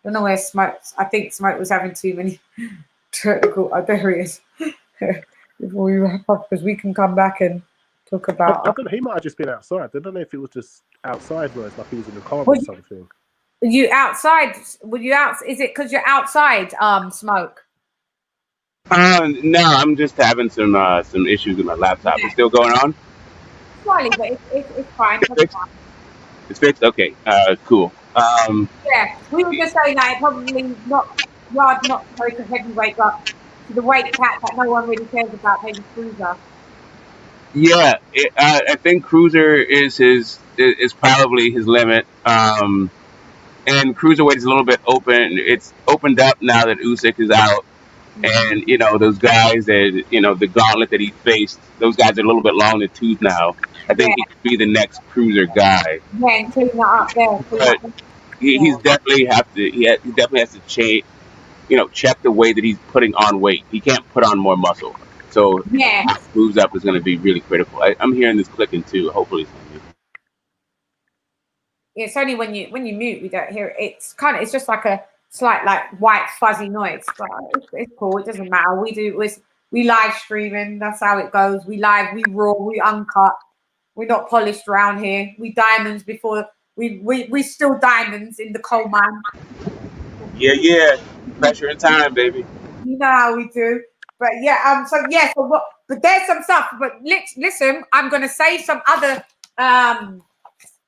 don't know where Smoke. I think Smoke was having too many technical. There he is. Before we wrap up, because we can come back and talk about. I don't know. He might have just been outside. I don't know if it was just outside where it's like he was in the car Well, or something. You outside? Would you out? Is it because you're outside? Smoke. No, I'm just having some issues with my laptop. Yeah. It's still going on. Slightly, but it's fine. It's fixed. It's fixed. Okay. Cool. Yeah, we were just saying that it probably not Yarde, not to go to heavyweight, but to the weight cat that no one really cares about, maybe Cruiser. Yeah, I think Cruiser is probably his limit. And cruiserweight is a little bit open. It's opened up now that Usyk is out, and those guys that the gauntlet that he faced. Those guys are a little bit long in the tooth now. I think he could be the next cruiser guy. Yeah, and clean that up there. But he's definitely he definitely has to change. Check the way that he's putting on weight. He can't put on more muscle. So moves up is going to be really critical. I'm hearing this clicking too. Hopefully, it's only when you mute we don't hear it. It's just like a slight like white fuzzy noise, but it's cool. It doesn't matter. We live streaming. That's how it goes. We live. We raw. We uncut. We're not polished around here. We diamonds before we still diamonds in the coal mine. Yeah. Pressure and time, baby. You know how we do. But yeah, but there's some stuff. But listen, I'm gonna say some other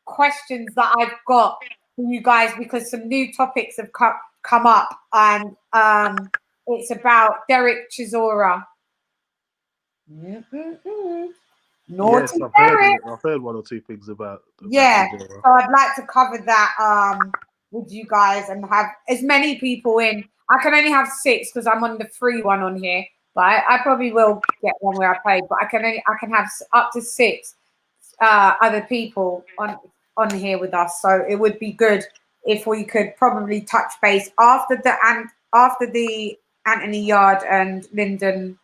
questions that I've got for you guys because some new topics have come up, and it's about Derek Chisora. Yes, I've heard one or two things about Chisora. So I'd like to cover that with you guys and have as many people in. I can only have 6 because I'm on the free one on here, but I probably will get one where I pay. But I can have up to 6 other people on here with us. So it would be good if we could probably touch base after the Anthony Yarde and Lyndon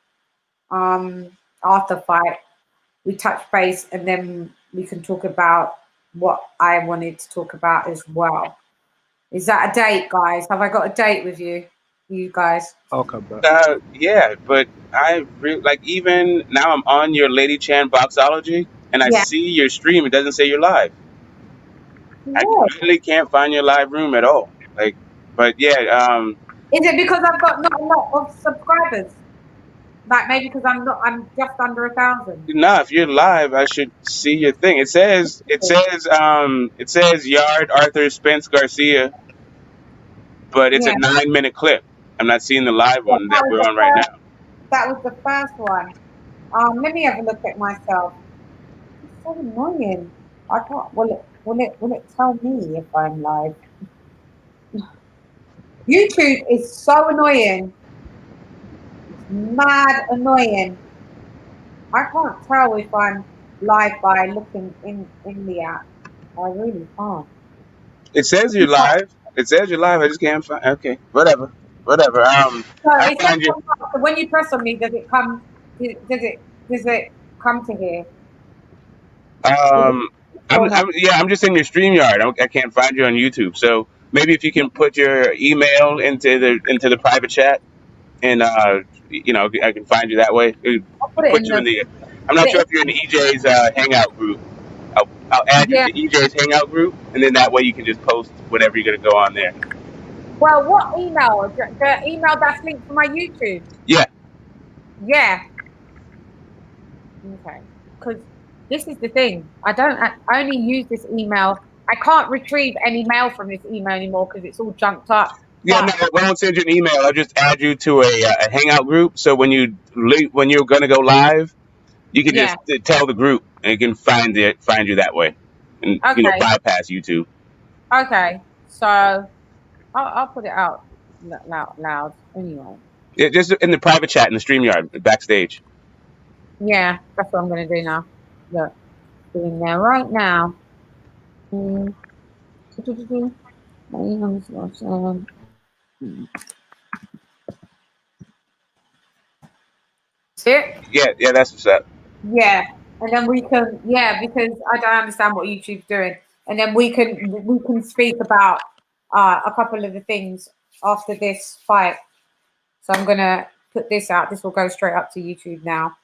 Arthur fight. We touch base and then we can talk about what I wanted to talk about as well. Is that a date, guys? Have I got a date with you guys? I'll come back. Yeah, but I really even now I'm on your Lady Chan Boxology and I see your stream. It doesn't say you're live. I really can't find your live room at all. But yeah. Is it because I've got not a lot of subscribers? Like maybe because I'm just under 1,000. No, if you're live, I should see your thing. It says Yarde, Arthur, Spence, Garcia, but it's a 9-minute clip. I'm not seeing the live one that we're on right now. That was the first one. Let me have a look at myself. It's so annoying. I can't. Will it tell me if I'm live? YouTube is so annoying. Mad annoying. I can't tell if I'm live by looking in the app. I really can't. It says you're live. I just can't find. Okay, whatever. So when you press on me, does it come? Does it come to here? I'm just in your StreamYard. I can't find you on YouTube. So maybe if you can put your email into the private chat, and I can find you that way. I'm not sure if you're in EJ's Hangout group. I'll add you to EJ's Hangout group, and then that way you can just post whatever you're gonna go on there. Well, what email? The email that's linked to my YouTube. Yeah. Yeah. Okay. Because this is the thing. I only use this email. I can't retrieve any mail from this email anymore because it's all junked up. Yeah, no, I won't send you an email. I'll just add you to a Hangout group. So when you're gonna go live, you can just tell the group, and it can find you that way, and bypass YouTube. Okay, so I'll put it out loud anyway. Yeah, just in the private chat in the StreamYard backstage. Yeah, that's what I'm gonna do now. Look, doing there right now. See it? Yeah, that's what's up. Yeah, and then we can, because I don't understand what YouTube's doing, and then we can speak about a couple of the things after this fight. So I'm gonna put this out. This will go straight up to YouTube now,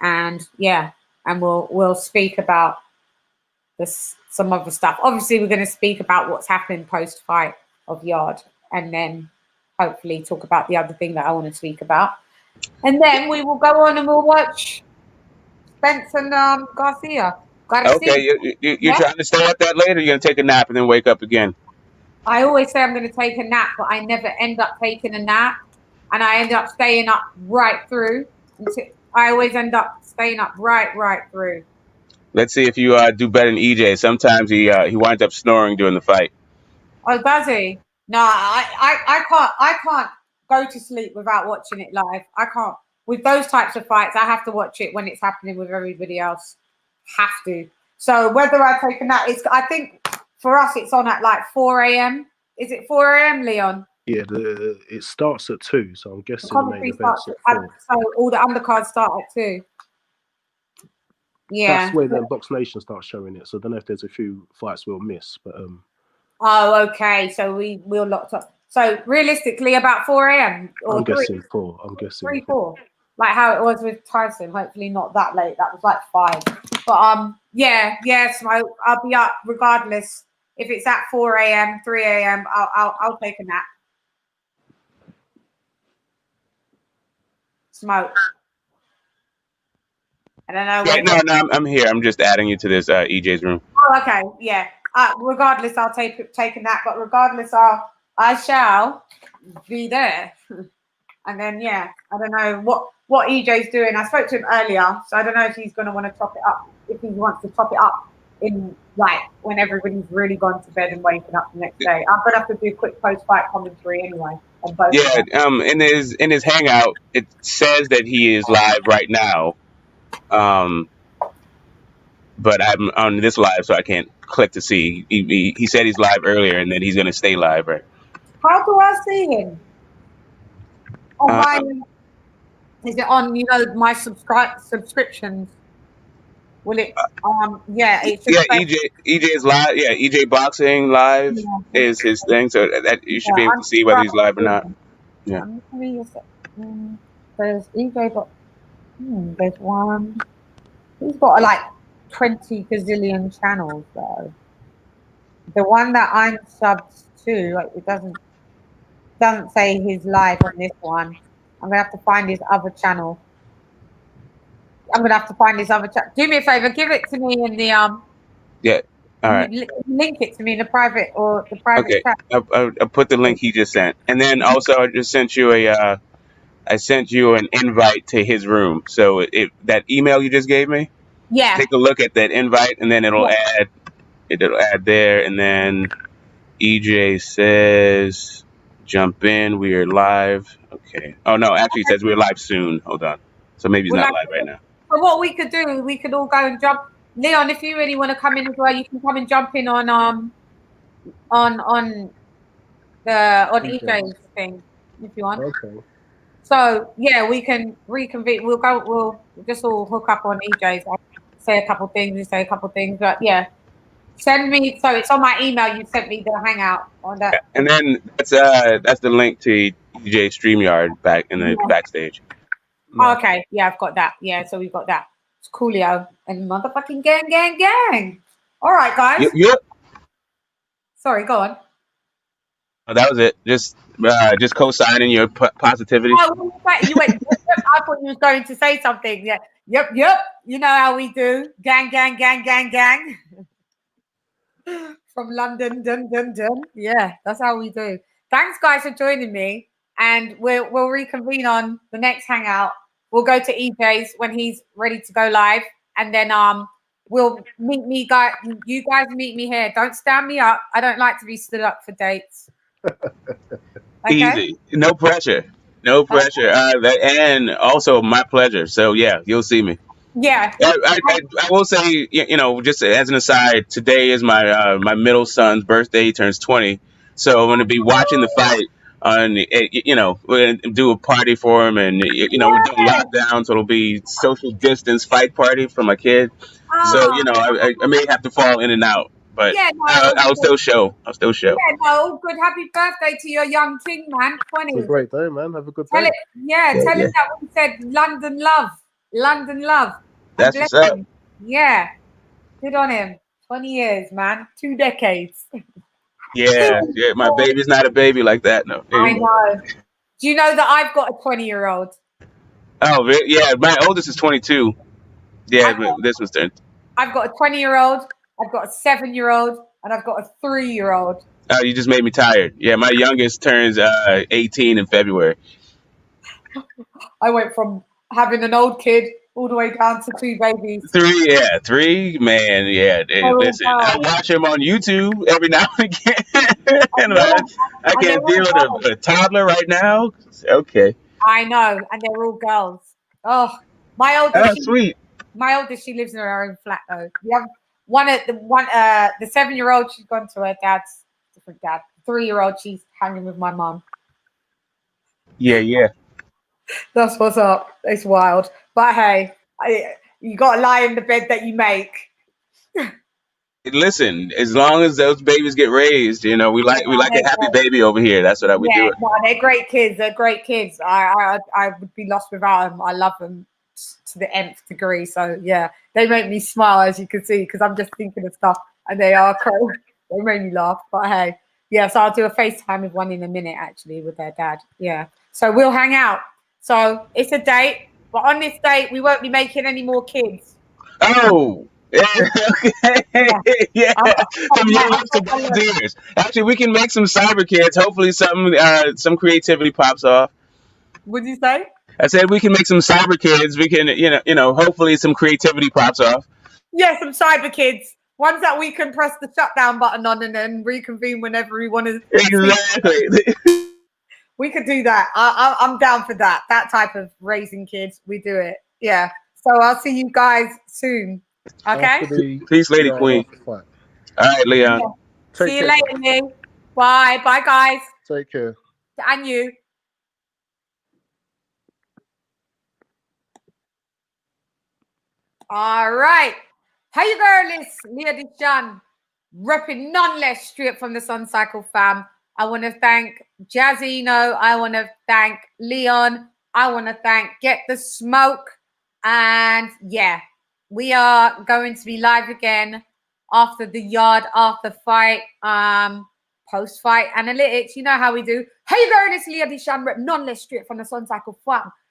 and and we'll speak about some other stuff. Obviously, we're going to speak about what's happening post-fight of Yarde, and then hopefully talk about the other thing that I want to speak about. And then we will go on and we'll watch Spence and Garcia. Okay, you're trying to stay up that late, or you're going to take a nap and then wake up again? I always say I'm going to take a nap, but I never end up taking a nap, and I end up staying up right through. I always end up staying up right through. Let's see if you do better than EJ. Sometimes he winds up snoring during the fight. Oh, does he? No, I can't go to sleep without watching it live. I can't. With those types of fights, I have to watch it when it's happening with everybody else. Have to. So whether I take a nap, I think for us it's on at like 4 a.m. Is it 4 a.m., Leon? Yeah, it starts at 2, so I'm guessing the main event's at 4. So all the undercards start at 2. Yeah. That's where then Box Nation starts showing it. So I don't know if there's a few fights we'll miss, but Oh, okay. So we'll locked up. So realistically, about 4 a.m. I'm guessing 4. I'm guessing 3, 4. Like how it was with Tyson. Hopefully not that late. That was like 5. But yes, I'll be up regardless. If it's at 4 a.m., 3 a.m., I'll take a nap. Smoke. I don't know. Yeah, no, I'm here. I'm just adding you to this EJ's room. Oh, okay. Yeah. Regardless, I'll take a nap. But regardless, I shall be there. And then I don't know what EJ's doing. I spoke to him earlier, so I don't know if he's going to want to top it up. If he wants to top it up in like when everybody's really gone to bed and waking up the next day. I'm gonna have to do a quick post-fight commentary anyway on both. Yeah, in his hangout, it says that he is live right now. But I'm on this live, so I can't click to see. He said he's live earlier, and then he's gonna stay live, right? How do I see him? Is it on my subscriptions? Will it? It's EJ is live. Yeah, EJ Boxing Live is his thing, so that you should be able to see whether he's live or not. Yeah. There's EJ, but there's one. He's got like 20 gazillion channels though. The one that I'm subbed to, like, it doesn't say he's live on this one. I'm gonna have to find his other channel. Do me a favor, give it to me in the Yeah. All right. Link it to me in the private chat. I'll put the link he just sent, and then also I just sent you an invite to his room. So that email you just gave me. Yeah. Take a look at that invite, and then it'll add there, and then EJ says, "Jump in. We are live." Okay. Oh no, actually it says we're live soon. Hold on. So maybe he's not live right now. So what we could do, we could all go and jump. Leon, if you really want to come in as well, you can come and jump in on EJ's thing if you want. Okay. So we can reconvene. We'll just all hook up on EJ's. I'll say a couple things, but send me. So it's on my email. You sent me the hangout on that. Yeah, and then that's the link to EJ StreamYard back in the backstage. Oh, okay, I've got that. Yeah, so we've got that. It's coolio and motherfucking gang. All right, guys. Yep. Sorry, go on. Oh, that was it. Just co-signing your positivity. Oh, you went. I thought you was going to say something. Yeah. Yep. You know how we do. Gang. From London, dun. Yeah, that's how we do. Thanks, guys, for joining me, and we'll reconvene on the next hangout. We'll go to EJ's when he's ready to go live, and then we'll meet me, guys. You guys meet me here. Don't stand me up. I don't like to be stood up for dates. Okay? Easy. No pressure. And also my pleasure. So yeah, you'll see me. Yeah. I will say, just as an aside, today is my middle son's birthday. He turns 20, so I'm going to be watching the fight. We're gonna do a party for him, and we're doing lockdown, so it'll be social distance fight party for my kid. So I may have to fall in and out, but I'll still show. Yeah, no, good. Happy birthday to your young king, man. 20. It's a great day, man. Have a good day. Tell him that we said London love. That's what's up. Yeah, good on him. 20 years, man. 2 decades. Yeah, yeah. My baby's not a baby like that. No. I know. Do you know that I've got a 20-year-old? Oh, yeah. My oldest is 22. Yeah, but this was turned. I've got a 20-year-old, I've got a 7-year-old, and I've got a 3-year-old. Oh, you just made me tired. Yeah, my youngest turns 18 in February. I went from having an old kid all the way down to 2 babies. 3, man. Yeah, listen, I watch him on YouTube every now and again. And I can't deal with a toddler right now. Okay. I know, and they're all girls. Oh, my oldest. Oh, sweet. My oldest, she lives in her own flat though. We have the 7-year-old. She's gone to her dad's different dad. 3-year-old, she's hanging with my mum. Yeah. That's what's up. It's wild, but hey, you got to lie in the bed that you make. Listen, as long as those babies get raised, we like a happy baby over here. That's what we do. No, they're great kids. They're great kids. I would be lost without them. I love them to the nth degree. So yeah, they make me smile, as you can see, because I'm just thinking of stuff, and they are cool. They make me laugh. But hey, yeah. So I'll do a FaceTime with one in a minute, actually, with their dad. Yeah. So we'll hang out. So it's a date, but on this date, we won't be making any more kids. Oh. Yeah. Yeah. From your lips to God's ears. Actually, we can make some cyber kids. Hopefully, some creativity pops off. What'd you say? I said we can make some cyber kids. We can, hopefully some creativity pops off. Yeah, some cyber kids. Ones that we can press the shutdown button on and then reconvene whenever we want to. Exactly. We could do that. I'm down for that. That type of raising kids. We do it. Yeah. So I'll see you guys soon. Okay. Peace, Lady Queen. All right, Leon. Yeah. See you later, Lee. Bye. Bye, guys. Take care. And you. All right. How you girl is Lady CHANN, repping none less straight from the Sun Cycle fam. I want to thank Jazzino. I want to thank Leon. I want to thank Get the Smoke. And yeah, we are going to be live again after the Yarde, after fight, post-fight analytics. You know how we do. Hey, girl, it's Lady CHANN, rep none less straight from the Sun Cycle fam.